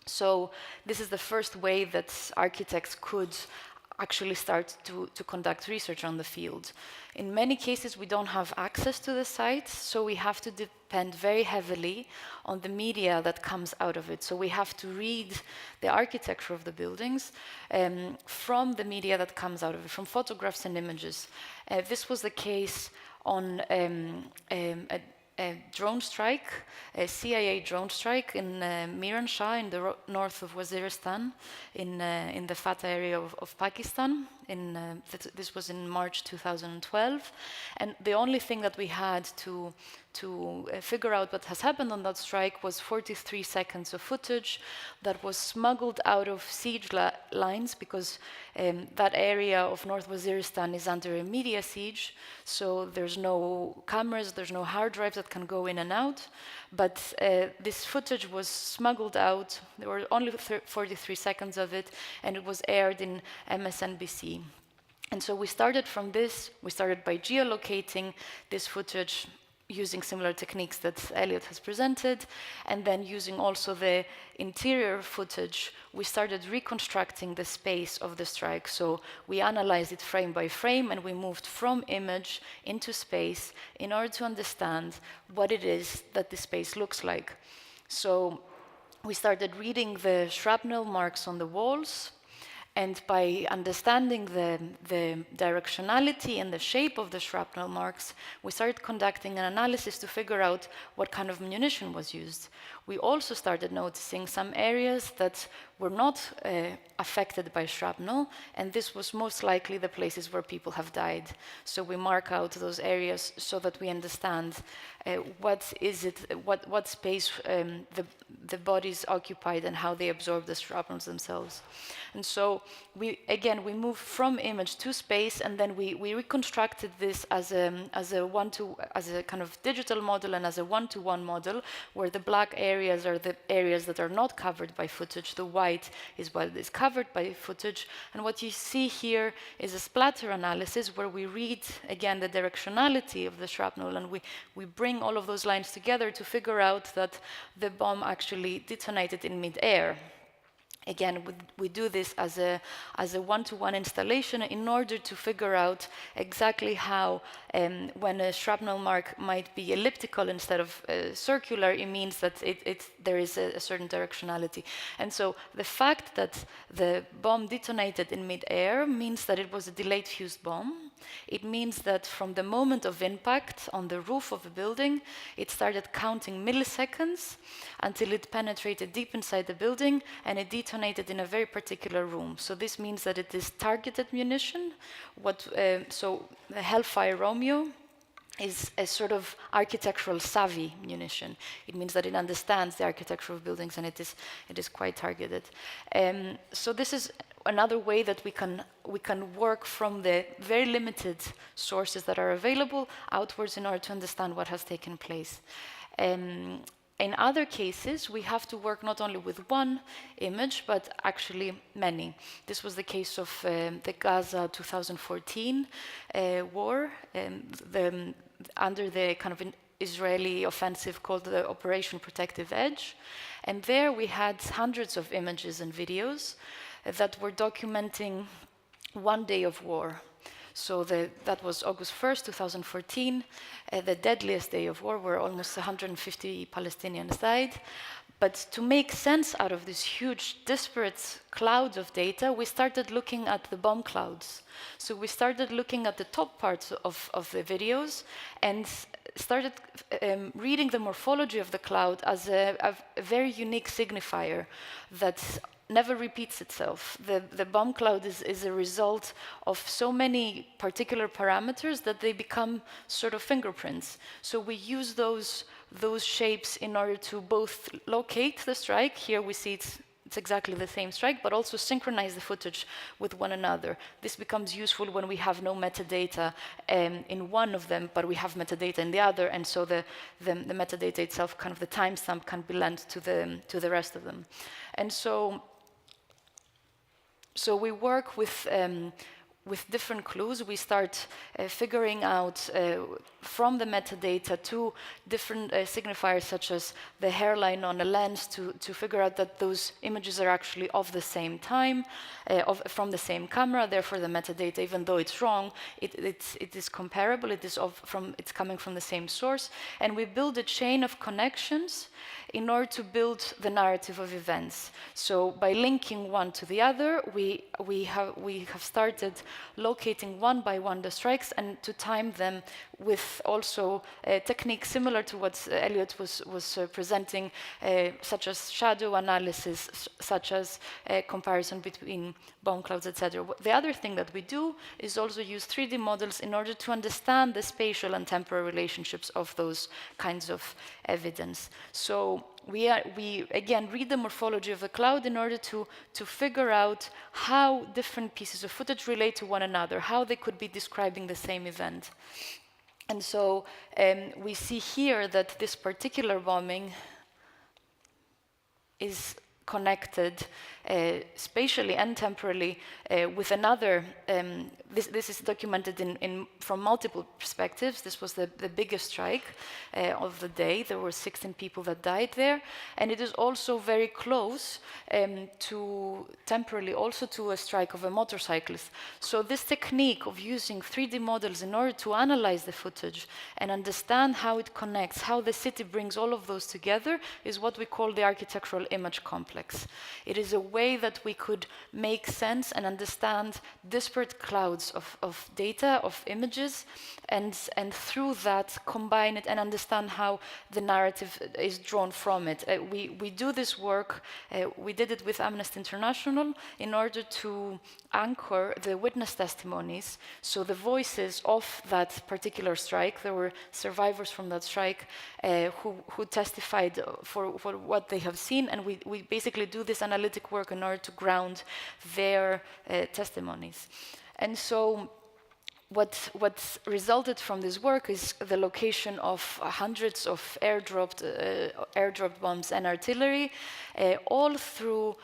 So this is the first way that architects could actually start to conduct research on the field. In many cases, we don't have access to the site, so we have to depend very heavily on the media that comes out of it. So we have to read the architecture of the buildings from the media that comes out of it, from photographs and images. This was the case on a drone strike, a CIA drone strike in Miran Shah in the north of Waziristan, in the FATA area of Pakistan. This was in March 2012. And the only thing that we had to figure out what has happened on that strike was 43 seconds of footage that was smuggled out of siege lines, because that area of North Waziristan is under a media siege, so there's no cameras, there's no hard drives that can go in and out, but this footage was smuggled out. There were only 43 seconds of it, and it was aired in MSNBC. And so we started from this. We started by geolocating this footage using similar techniques that Elliot has presented, and then using also the interior footage, we started reconstructing the space of the strike. So we analyzed it frame by frame, and we moved from image into space in order to understand what it is that the space looks like. So we started reading the shrapnel marks on the walls, and by understanding the directionality and the shape of the shrapnel marks, we started conducting an analysis to figure out what kind of munition was used. We also started noticing some areas that were not affected by shrapnel, and this was most likely the places where people have died. So we mark out those areas so that we understand what space the bodies occupied and how they absorb the shrapnels themselves. And so we moved from image to space, and then we reconstructed this as a kind of digital model and as a one-to-one model, where the black areas are the areas that are not covered by footage, the white is what is covered by footage. And what you see here is a splatter analysis where we read again the directionality of the shrapnel, and we bring all of those lines together to figure out that the bomb actually detonated in mid-air. Again, we do this as a one-to-one installation in order to figure out exactly how, when a shrapnel mark might be elliptical instead of circular, it means that there is a certain directionality. And so the fact that the bomb detonated in mid-air means that it was a delayed fused bomb. It means that from the moment of impact on the roof of a building, it started counting milliseconds until it penetrated deep inside the building, and it detonated in a very particular room. So this means that it is targeted munition. So the Hellfire Romeo is a sort of architectural savvy munition. It means that it understands the architecture of buildings, and it is quite targeted. So this is another way that we can work from the very limited sources that are available outwards in order to understand what has taken place. In other cases, we have to work not only with one image, but actually many. This was the case of the Gaza 2014 war, under the kind of Israeli offensive called the Operation Protective Edge. And there we had hundreds of images and videos that were documenting one day of war. So that was August 1st, 2014, the deadliest day of war, where almost 150 Palestinians died. But to make sense out of this huge, disparate cloud of data, we started looking at the bomb clouds. So we started looking at the top parts of the videos and started reading the morphology of the cloud as a very unique signifier that never repeats itself. The bomb cloud is a result of so many particular parameters that they become sort of fingerprints. So we use those shapes in order to both locate the strike. Here we see it's exactly the same strike, but also synchronize the footage with one another. This becomes useful when we have no metadata in one of them, but we have metadata in the other, and so the metadata itself, kind of the timestamp, can be lent to the rest of them. And so we work with different clues. We start figuring out from the metadata two different signifiers, such as the hairline on a lens, to figure out that those images are actually of the same time, from the same camera. Therefore, the metadata, even though it's wrong, it is comparable. It's coming from the same source, and we build a chain of connections in order to build the narrative of events. So by linking one to the other, we have started locating one by one the strikes, and to time them with also a technique similar to what Elliot was presenting, such as shadow analysis, such as comparison between bomb clouds, etc. The other thing that we do is also use 3D models in order to understand the spatial and temporal relationships of those kinds of evidence. So we again read the morphology of the cloud in order to figure out how different pieces of footage relate to one another, how they could be describing the same event. And so we see here that this particular bombing is connected spatially and temporally with another. This is documented from multiple perspectives. This was the biggest strike of the day. There were 16 people that died there, and it is also very close temporally also to a strike of a motorcyclist. So this technique of using 3D models in order to analyze the footage and understand how it connects, how the city brings all of those together, is what we call the architectural image complex. It is a way that we could make sense and understand disparate clouds of data, of images, and through that combine it and understand how the narrative is drawn from it. We do this work, we did it with Amnesty International in order to anchor the witness testimonies, so the voices of that particular strike. There were survivors from that strike who testified for what they have seen, and we basically do this analytic work work in order to ground their testimonies. And so what resulted from this work is the location of hundreds of airdropped bombs and artillery, all through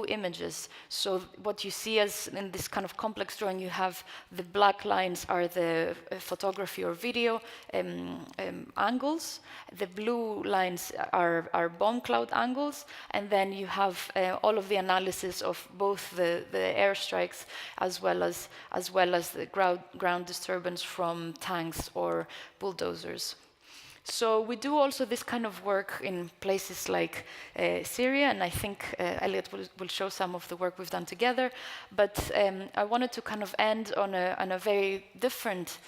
images. So what you see as in this kind of complex drawing, you have the black lines are the photography or video angles, the blue lines are bomb cloud angles, and then you have all of the analysis of both the airstrikes as well as the ground disturbance from tanks or bulldozers. So we do also this kind of work in places like Syria, and I think Elliot will show some of the work we've done together. But I wanted to kind of end on a very different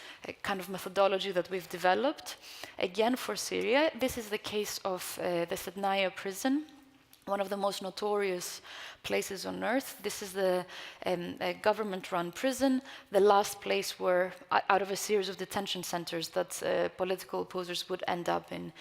kind of methodology that we've developed. Again, for Syria, this is the case of the Sednaya prison, one of the most notorious places on earth. This is the government-run prison, the last place where, out of a series of detention centers that political opposers would end up in.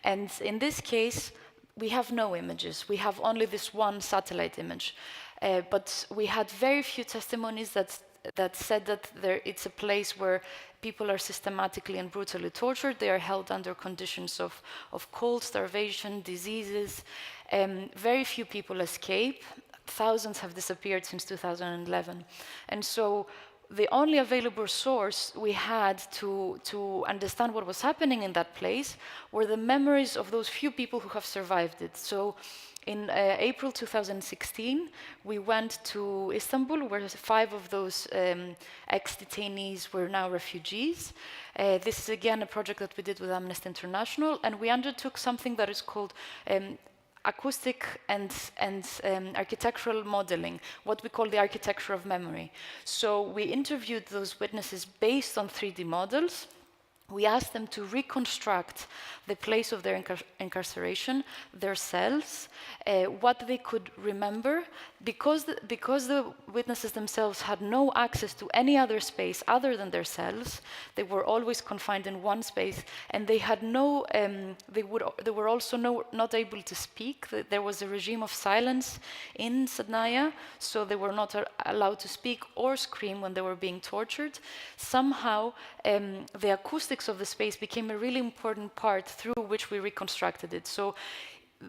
And in this case, we have no images. We have only this one satellite image. But we had very few testimonies that said that it's a place where people are systematically and brutally tortured. They are held under conditions of cold, starvation, diseases. Very few people escape. Thousands have disappeared since 2011. And so the only available source we had to understand what was happening in that place were the memories of those few people who have survived it. So in April 2016, we went to Istanbul, where 5 of those ex-detainees were now refugees. This is again a project that we did with Amnesty International, and we undertook something that is called acoustic and architectural modeling, what we call the architecture of memory. So we interviewed those witnesses based on 3D models. We asked them to reconstruct the place of their incarceration, their cells, what they could remember, because the witnesses themselves had no access to any other space other than their cells. They were always confined in one space, and they had no. They were also not able to speak. There was a regime of silence in Sednaya, so they were not allowed to speak or scream when they were being tortured. Somehow, the acoustics of the space became a really important part through which we reconstructed it. So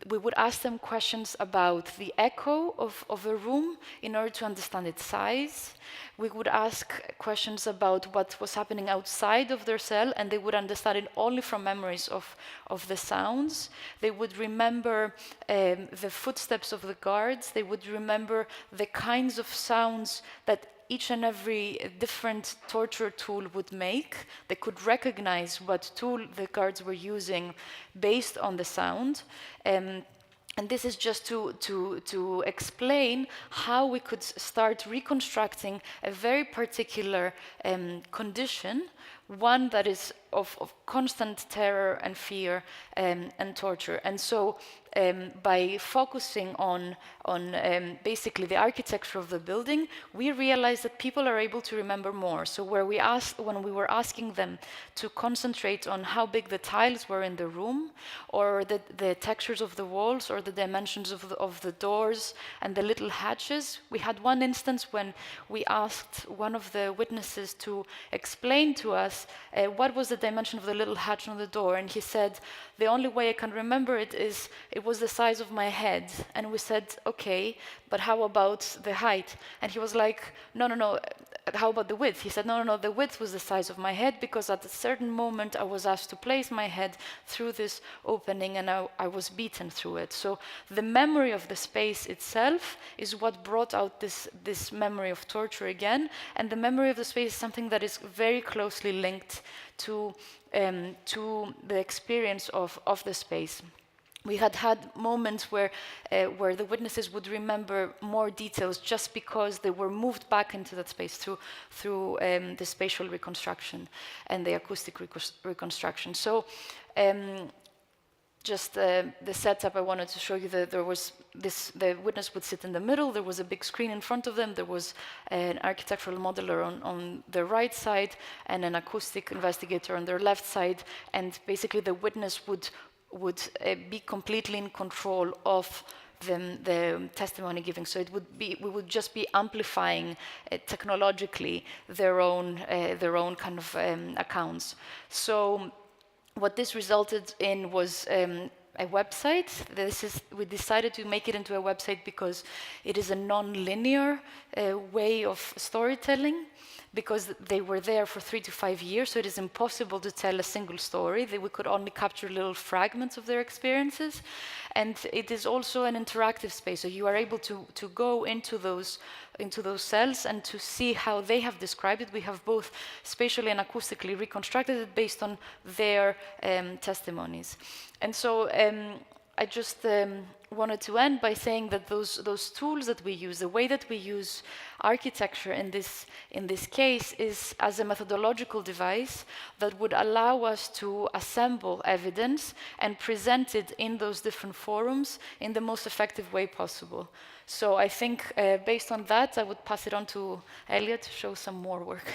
we would ask them questions about the echo of a room in order to understand its size. We would ask questions about what was happening outside of their cell, and they would understand it only from memories of the sounds. They would remember the footsteps of the guards. They would remember the kinds of sounds that each and every different torture tool would make. They could recognize what tool the guards were using based on the sound. And this is just to explain how we could start reconstructing a very particular condition, one that is of constant terror and fear and torture. And so by focusing on basically the architecture of the building, we realized that people are able to remember more. So when we were asking them to concentrate on how big the tiles were in the room, or the textures of the walls, or the dimensions of the doors and the little hatches, we had one instance when we asked one of the witnesses to explain to us what was the dimension of the little hatch on the door, and he said, the only way I can remember it is it was the size of my head. And we said, okay, but how about the height? And he was like, no, how about the width? He said, no, the width was the size of my head, because at a certain moment I was asked to place my head through this opening, and I was beaten through it. So the memory of the space itself is what brought out this memory of torture again, and the memory of the space is something that is very closely linked to the experience of the space. We had moments where the witnesses would remember more details just because they were moved back into that space through the spatial reconstruction and the acoustic reconstruction. So just the setup I wanted to show you, that there was the witness would sit in the middle, there was a big screen in front of them, there was an architectural modeler on the right side and an acoustic investigator on their left side, and basically the witness would be completely in control of the testimony giving. So we would just be amplifying technologically their own kind of accounts. So what this resulted in was a website. We decided to make it into a website because it is a non-linear way of storytelling, because they were there for 3 to 5 years, so it is impossible to tell a single story. We could only capture little fragments of their experiences. And it is also an interactive space, so you are able to go into those cells and to see how they have described it. We have both spatially and acoustically reconstructed it based on their testimonies. And so I just wanted to end by saying that those tools that we use, the way that we use architecture in this case, is as a methodological device that would allow us to assemble evidence and present it in those different forums in the most effective way possible. So I think based on that, I would pass it on to Elliot to show some more work.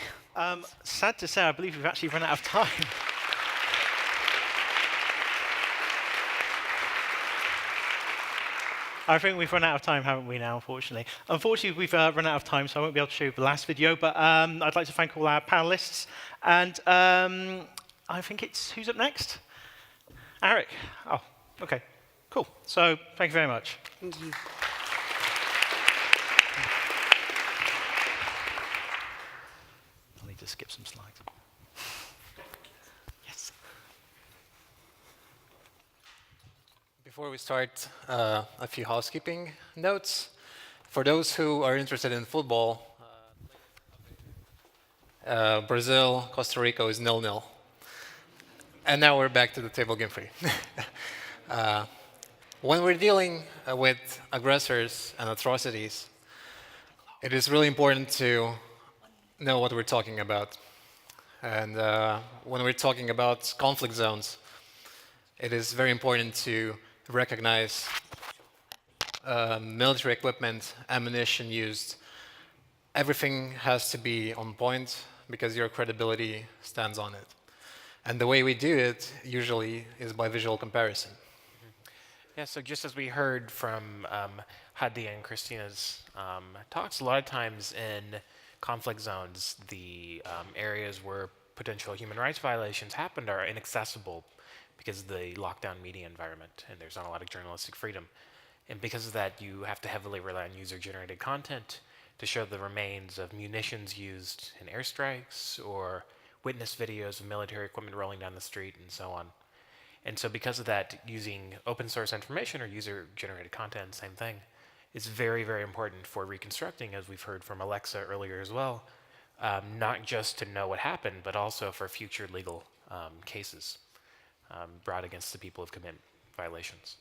Sad to say, I believe we've actually run out of time. I think we've run out of time, haven't we now, unfortunately? Unfortunately, we've run out of time, so I won't be able to show you the last video, but I'd like to thank all our panelists. And I think it's, who's up next? Eric. Oh, OK, cool. So thank you very much. Thank you. I'll need to skip some slides. Before we start, a few housekeeping notes. For those who are interested in football, Brazil, Costa Rica is 0-0. And now we're back to the table game free. When we're dealing with aggressors and atrocities, it is really important to know what we're talking about. And when we're talking about conflict zones, it is very important to recognize military equipment, ammunition used. Everything has to be on point because your credibility stands on it. And the way we do it usually is by visual comparison. Yeah, so just as we heard from Hadi and Christina's talks, a lot of times in conflict zones, the areas where potential human rights violations happened are inaccessible because of the lockdown media environment, and there's not a lot of journalistic freedom. And because of that, you have to heavily rely on user-generated content to show the remains of munitions used in airstrikes or witness videos of military equipment rolling down the street and so on. And so because of that, using open source information or user-generated content, same thing, is very, very important for reconstructing, as we've heard from Alexa earlier as well, not just to know what happened, but also for future legal cases brought against the people who commit violations.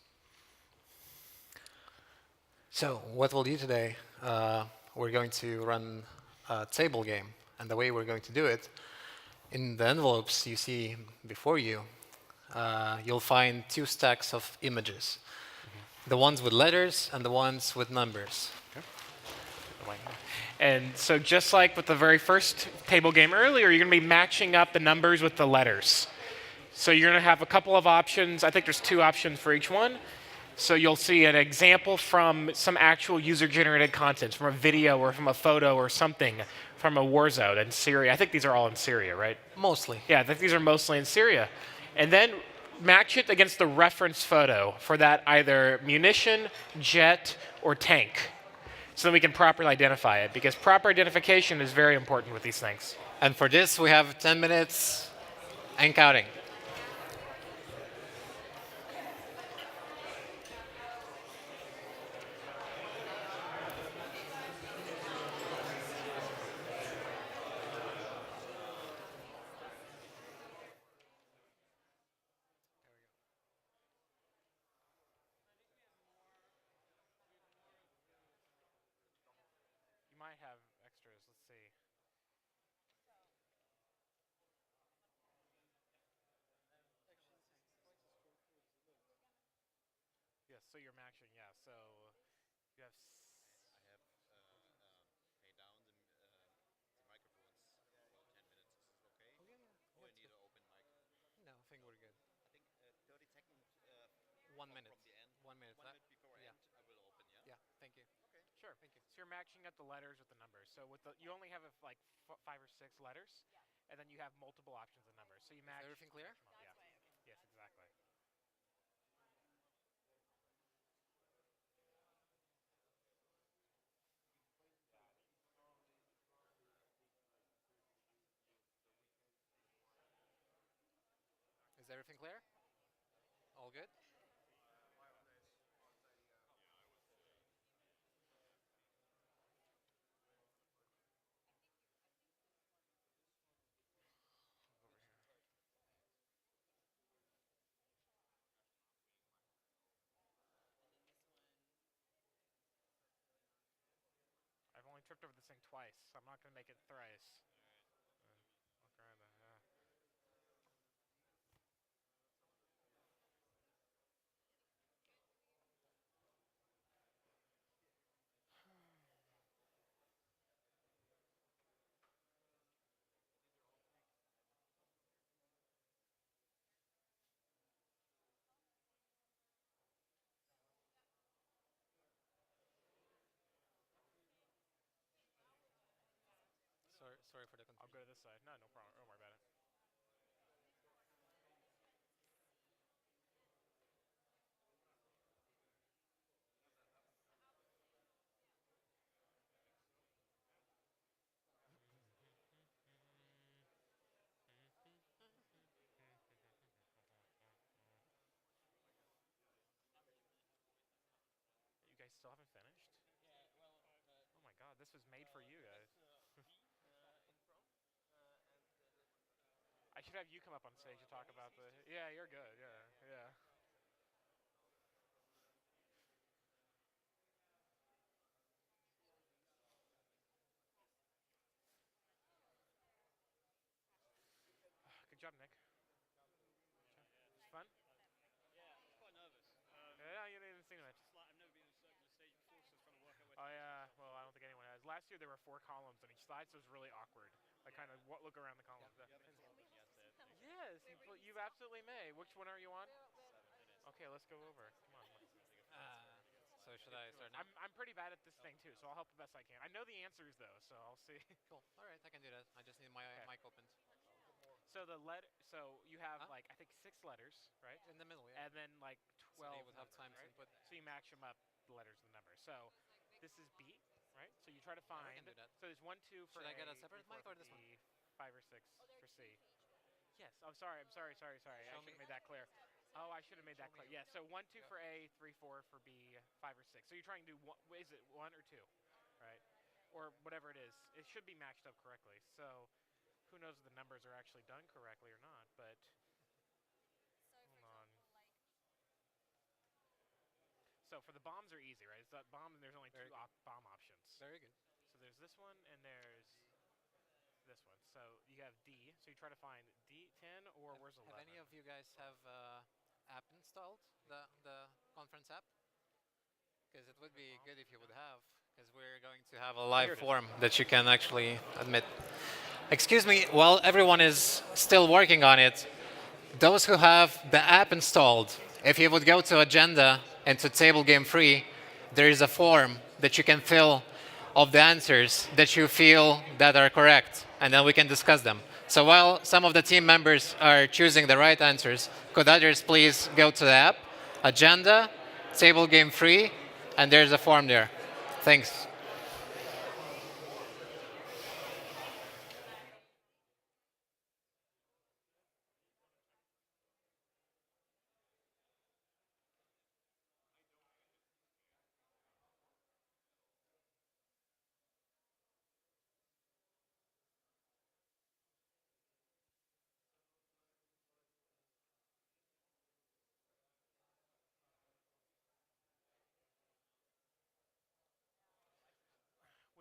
So what we'll do today, we're going to run a table game. And the way we're going to do it, in the envelopes you see before you, you'll find 2 stacks of images. The ones with letters and the ones with numbers. Okay. And so just like with the very first table game earlier, you're going to be matching up the numbers with the letters. So you're going to have a couple of options. I think there's 2 options for each one. So you'll see an example from some actual user-generated content, from a video or from a photo or something from a war zone in Syria. I think these are all in Syria, right? Mostly. Yeah, I think these are mostly in Syria. And then match it against the reference photo for that either munition, jet, or tank, so that we can properly identify it, because proper identification is very important with these things. And for this, we have 10 minutes and counting. Might have extras. Let's see. Yes, so you're matching, yeah. So you have. I have pay down the microphones. Well, 10 minutes. Is it okay? Or you need an open mic? No, I think we're good. I think 30 seconds. 1 minute. From the end. 1 minute. 1 minute before end. I will Sure. Thank you. So you're matching up the letters with the numbers. So with the, you only have like 5 or 6 letters, and then you have multiple options of numbers. So you match. Is everything clear? Yeah. Yes, exactly. Is everything clear? All good? I've only tripped over this thing twice, so I'm not going to make it thrice. Walk around the, yeah. Sorry for the confusion. I'll go to this side. No, no problem. Don't worry about it. You guys still haven't finished? Oh my god, this was made for you guys. I should have you come up on stage to talk about the... Yeah, you're good. Yeah, yeah. Good job, Nick. It's fun? Yeah, I was quite nervous. Yeah, you didn't even see much. Just like I've never been in a circular stage before, so I was trying to work out where Oh to yeah, well I don't think anyone has. Last year there were 4 columns on each slide, so it was really awkward. Like kind of look around the columns. Yes, you absolutely may. Which one are you on? 7 minutes. Okay, let's go over. Come on. So should I start now? I'm pretty bad at this thing too, so I'll help the best I can. I know the answers though, so I'll see. Cool. All right, I can do that. I just need my mic opened. So so you have like I think 6 letters, right? In the middle, yeah. And then like 12. So you would have time to right? input. So you match them up, the letters and the numbers. So this is B, right? So you try to find. can do that. So there's 1, 2 for Should I get a A, separate 3, 4 mic or for this one? B, 5 or 6 for C. Yes. I'm sorry. I should have made that clear. Oh, I should have made that clear. Yeah. So 1, 2 for A, 3, 4 for B, 5 or 6. So you're trying to do is it 1 or 2, right? Or whatever it is. It should be matched up correctly. So who knows if the numbers are actually done correctly or not? But hold on. So for the bombs are easy, right? It's that bomb, and there's only 2 bomb options. Very good. So there's this one, and there's this one. So you have D. So you try to find D10 or where's 11? Have any of you guys have app installed, the conference app? Because it would be good if you would have, because we're going to have a live form that you can actually admit. Excuse me, while everyone is still working on it, those who have the app installed, if you would go to Agenda and to Table Game Free, there is a form that you can fill of the answers that you feel that are correct, and then we can discuss them. So while some of the team members are choosing the right answers, could others please go to the app, Agenda, Table Game Free, and there's a form there. Thanks.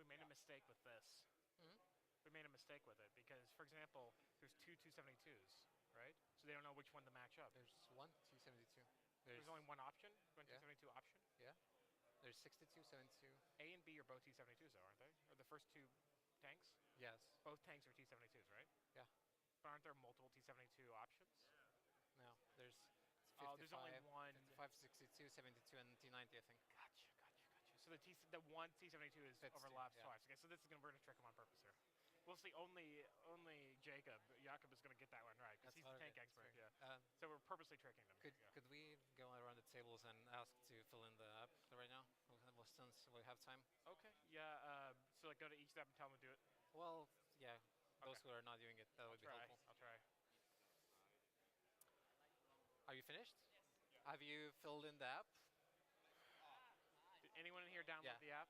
We made a mistake with this. We made a mistake with it because, for example, there's 2 272s, right? So they don't know which one to match up. There's 1 272. There's only one option? One 272 option? Yeah. There's 62, 72. A and B are both T-72s, though, aren't they? Or the first 2 tanks? Yes. Both tanks are T-72s, right? Yeah. But aren't there multiple T-72 options? No, there's 55, there's only one. 55, 62, 72, and T90, I think. Gotcha. So so the one T72 is overlaps yeah. twice. Okay, so we're gonna trick him on purpose here. We'll see. Only Jacob is gonna get that one right because he's the tank expert. Yeah. So we're purposely tricking them. Could we go around the tables and ask to fill in the app right now? Since we have time. Okay. Yeah. So like go to each step and tell them to do it. Well, yeah. Those who are not doing it, that would be helpful. I'll try. Are you finished? Yes. Have you filled in the app? Did anyone in here download the app?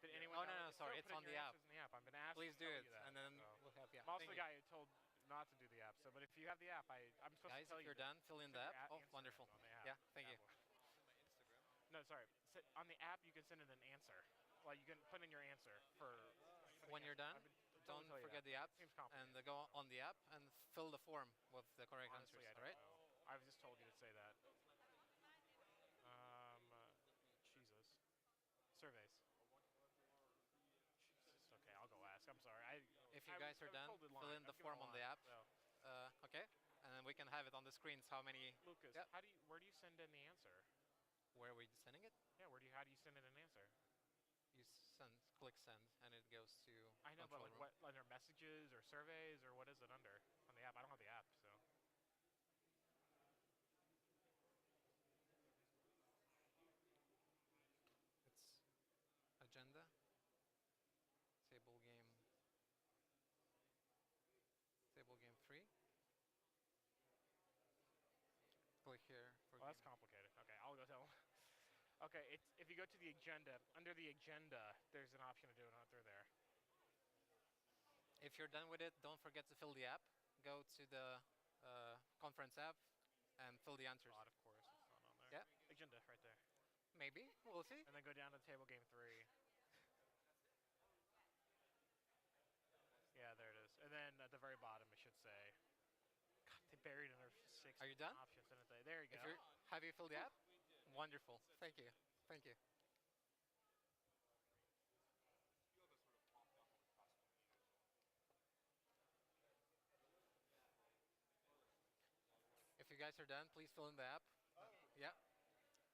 Did anyone? Oh no, sorry, it's on the app. In the app. I'm gonna ask. Please do it, that, and then we'll have. Yeah. I'm also the guy who told not to do the app. So, but if you have the app, I'm supposed to tell you. Guys, if you're done, fill in the app. Oh, wonderful. Yeah, thank you. No, sorry. So on the app, you can send in an answer. Well, you can put in your answer for when you're done. Don't forget the app and go on the app and fill the form with the correct answers. All right. I was just told you to say that. Jesus. Surveys. Jesus. Okay, I'll go ask. I'm sorry. If you guys are done, fill in the form on the app. Okay, and then we can have it on the screens. How many? Lucas, where do you send in the answer? Where are we sending it? Yeah, how do you send in an answer? You click send, and it goes to. I know, but like what, under messages or surveys or what is it under on the app? I don't have the app, so. It's agenda, table game 3. Click here. Well, that's complicated. Okay, I'll go tell them. Okay, if you go to the agenda, under the agenda, there's an option to do it through there. If you're done with it, don't forget to fill the app. Go to the conference app and fill the answers. Of course, it's not on there. Yeah. Agenda right there. Maybe, we'll see. And then go down to table game 3. Yeah, there it is. And then at the very bottom, it should say. God, they buried under 6 Are you done? options, didn't they? There you go. Have you filled the app? Wonderful. Thank you. Thank you. If you guys are done, please fill in the app. Yeah.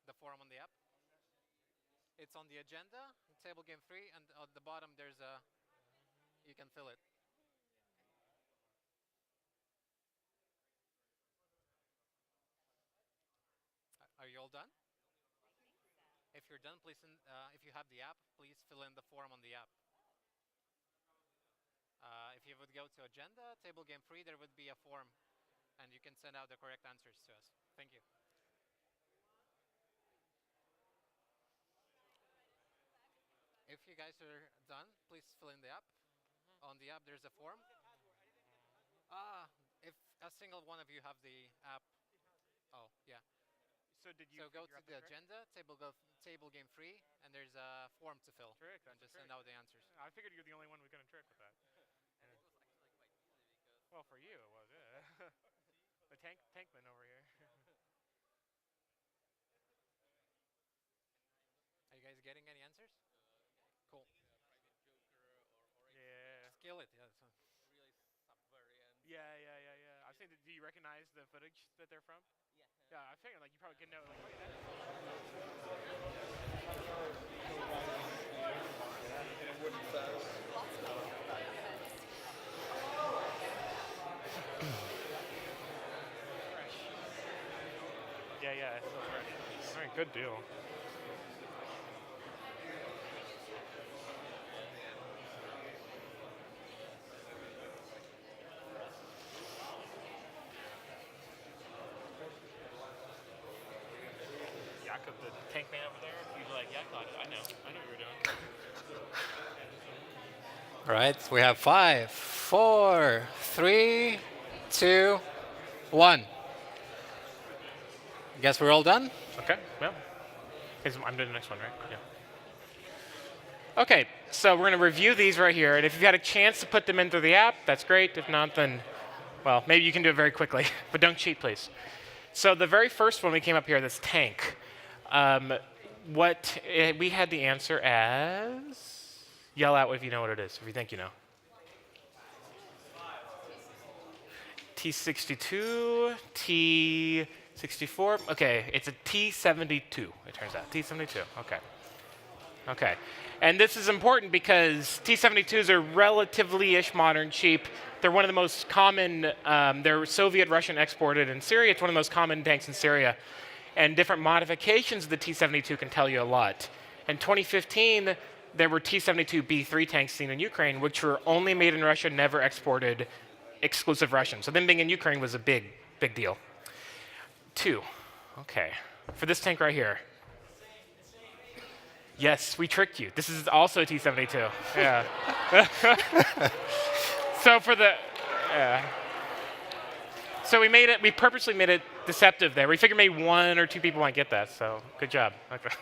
The form on the app. It's on the agenda, table game 3, and at the bottom there's you can fill it. Are you all done? If you're done, please, if you have the app, please fill in the form on the app. If you would go to agenda, table game 3, there would be a form, and you can send out the correct answers to us. Thank you. If you guys are done, please fill in the app. On the app, there's a form. If a single one of you have the app. Oh, yeah. So did you? So go to the agenda, table game 3, and there's a form to fill. Trick. And just send out the answers. I figured you're the only one we couldn't trick with that. And it was actually quite easy because. Well, for you it was, yeah. The tankman over here. Are you guys getting any answers? Cool. Yeah. Scale it, yeah. Really subvariant. Yeah. I've seen. Do you recognize the footage that they're from? Yeah, I figured like you probably could know like look at fresh. Yeah, it's so fresh. All right, good deal. Jakob, the tank man over there, he's like, yeah, I know what you were doing. All right, we have 5, 4, 3, 2, 1. Guess we're all done? Okay, well, I'm doing the next one, right? Yeah. Okay, so we're going to review these right here, and if you've had a chance to put them in through the app, that's great. If not, then, well, maybe you can do it very quickly, but don't cheat, please. So the very first one we came up here, this tank, we had the answer as, yell out if you know what it is, if you think you know. T62, T64, okay, it's a T72, it turns out, T72, okay. Okay. And this is important because T-72s are relatively-ish modern, cheap. They're one of the most common, they're Soviet, Russian exported in Syria. It's one of the most common tanks in Syria. And different modifications of the T-72 can tell you a lot. In 2015, there were T-72B3 tanks seen in Ukraine, which were only made in Russia, never exported, exclusive Russian. So them being in Ukraine was a big, big deal. 2. Okay. For this tank right here. Yes, we tricked you. This is also a T-72. Yeah. So for the, so we purposely made it deceptive there. We figured maybe 1 or 2 people might get that, so good job. Okay.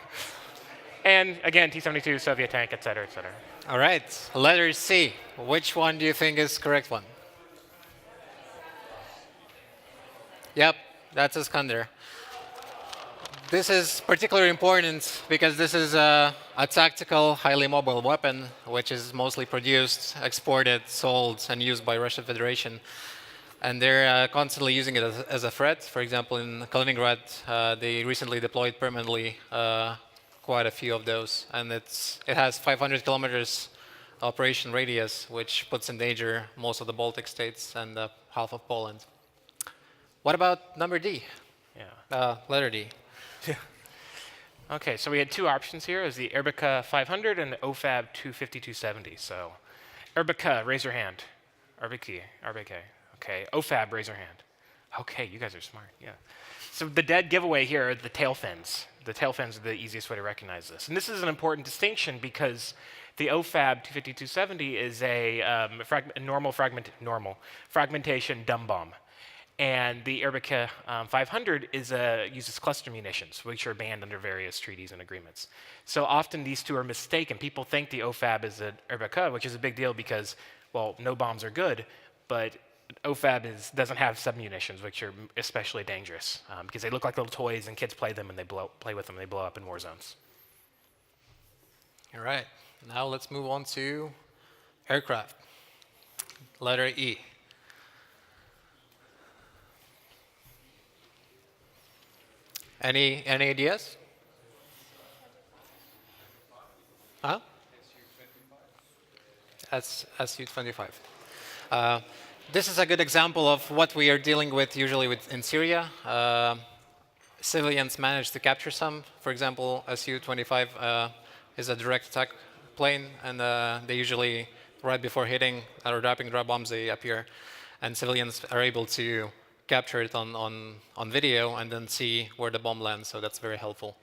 And again, T-72, Soviet tank, et cetera, et cetera. All right, letter C. Which one do you think is correct one? Yep, that's Iskander. This is particularly important because this is a tactical, highly mobile weapon, which is mostly produced, exported, sold, and used by Russian Federation. And they're constantly using it as a threat. For example, in Kaliningrad, they recently deployed permanently quite a few of those. And it has 500 kilometers operation radius, which puts in danger most of the Baltic states and half of Poland. What about number D? Yeah. Letter D. Yeah. Okay, so we had 2 options here. It was the Erbika 500 and the OFAB 250-270. So Erbika, raise your hand. RBK. Okay, OFAB, raise your hand. Okay, you guys are smart, yeah. So the dead giveaway here are the tail fins. The tail fins are the easiest way to recognize this. And this is an important distinction because the OFAB 250-270 is a normal fragmentation dumb bomb. And the Erbika 500 uses cluster munitions, which are banned under various treaties and agreements. So often these two are mistaken. People think the OFAB is an Erbika, which is a big deal because, well, no bombs are good, but OFAB doesn't have submunitions, which are especially dangerous because they look like little toys and kids play with them and they blow up in war zones. All right, now let's move on to aircraft. Letter E. Any ideas? Huh? Su-25. This is a good example of what we are dealing with usually in Syria. Civilians manage to capture some. For example, Su-25 is a direct attack plane, and they usually, right before hitting or dropping drop bombs, they appear. And civilians are able to capture it on video and then see where the bomb lands, so that's very helpful.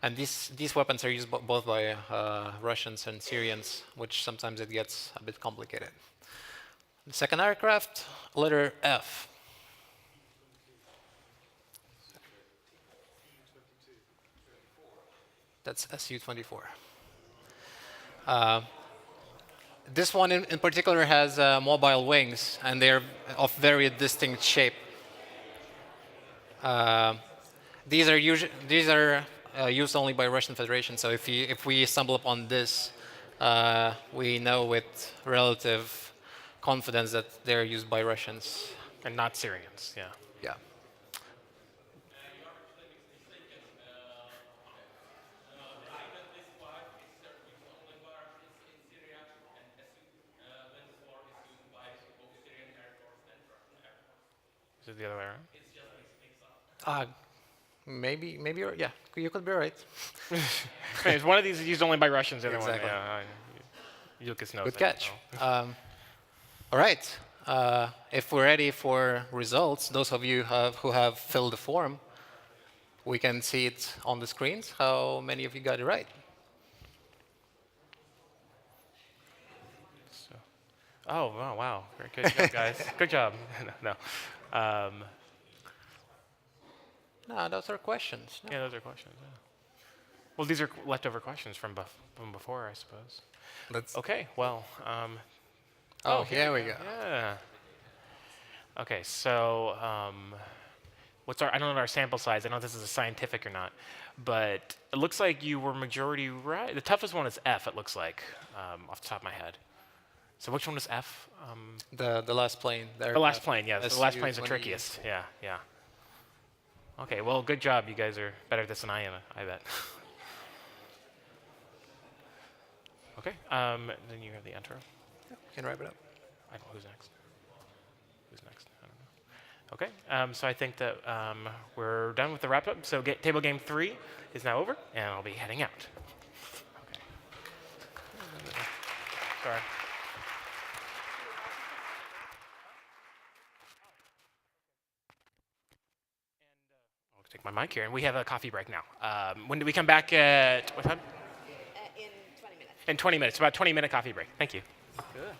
And these weapons are used both by Russians and Syrians, which sometimes it gets a bit complicated. The second aircraft, letter F. That's Su-24. This one in particular has mobile wings, and they're of very distinct shape. These are used only by Russian Federation. So if we stumble upon this, we know with relative confidence that they're used by Russians and not Syrians. Yeah. Yeah. Is it the other way around? Maybe yeah, you could be right. One of these is used only by Russians. The other Exactly. one, Lucas knows. Good catch. All right. If we're ready for results, those of you who have filled the form, we can see it on the screens. How many of you got it right? So, oh, wow. Very good job, guys. Good job. No. No, those are questions. No. Yeah, those are questions. Yeah. Well, these are leftover questions from before, I suppose. Okay, well. Here we go. Yeah. Okay, so I don't know our sample size. I don't know if this is scientific or not, but it looks like you were majority right. The toughest one is F, it looks like, off the top of my head. So which one was F? The last plane. The last plane, yes. The last plane's the trickiest. Yeah. Okay, well, good job. You guys are better at this than I am, I bet. Okay. Then you have the intro. You can wrap it up. I don't know who's next. Who's next? I don't know. Okay. So I think that we're done with the wrap up. So table game 3 is now over, and I'll be heading out. Okay. Sorry. I'll take my mic here, and we have a coffee break now. When do we come back at what time? In 20 minutes. In 20 minutes. About 20-minute coffee break. Thank you. Good.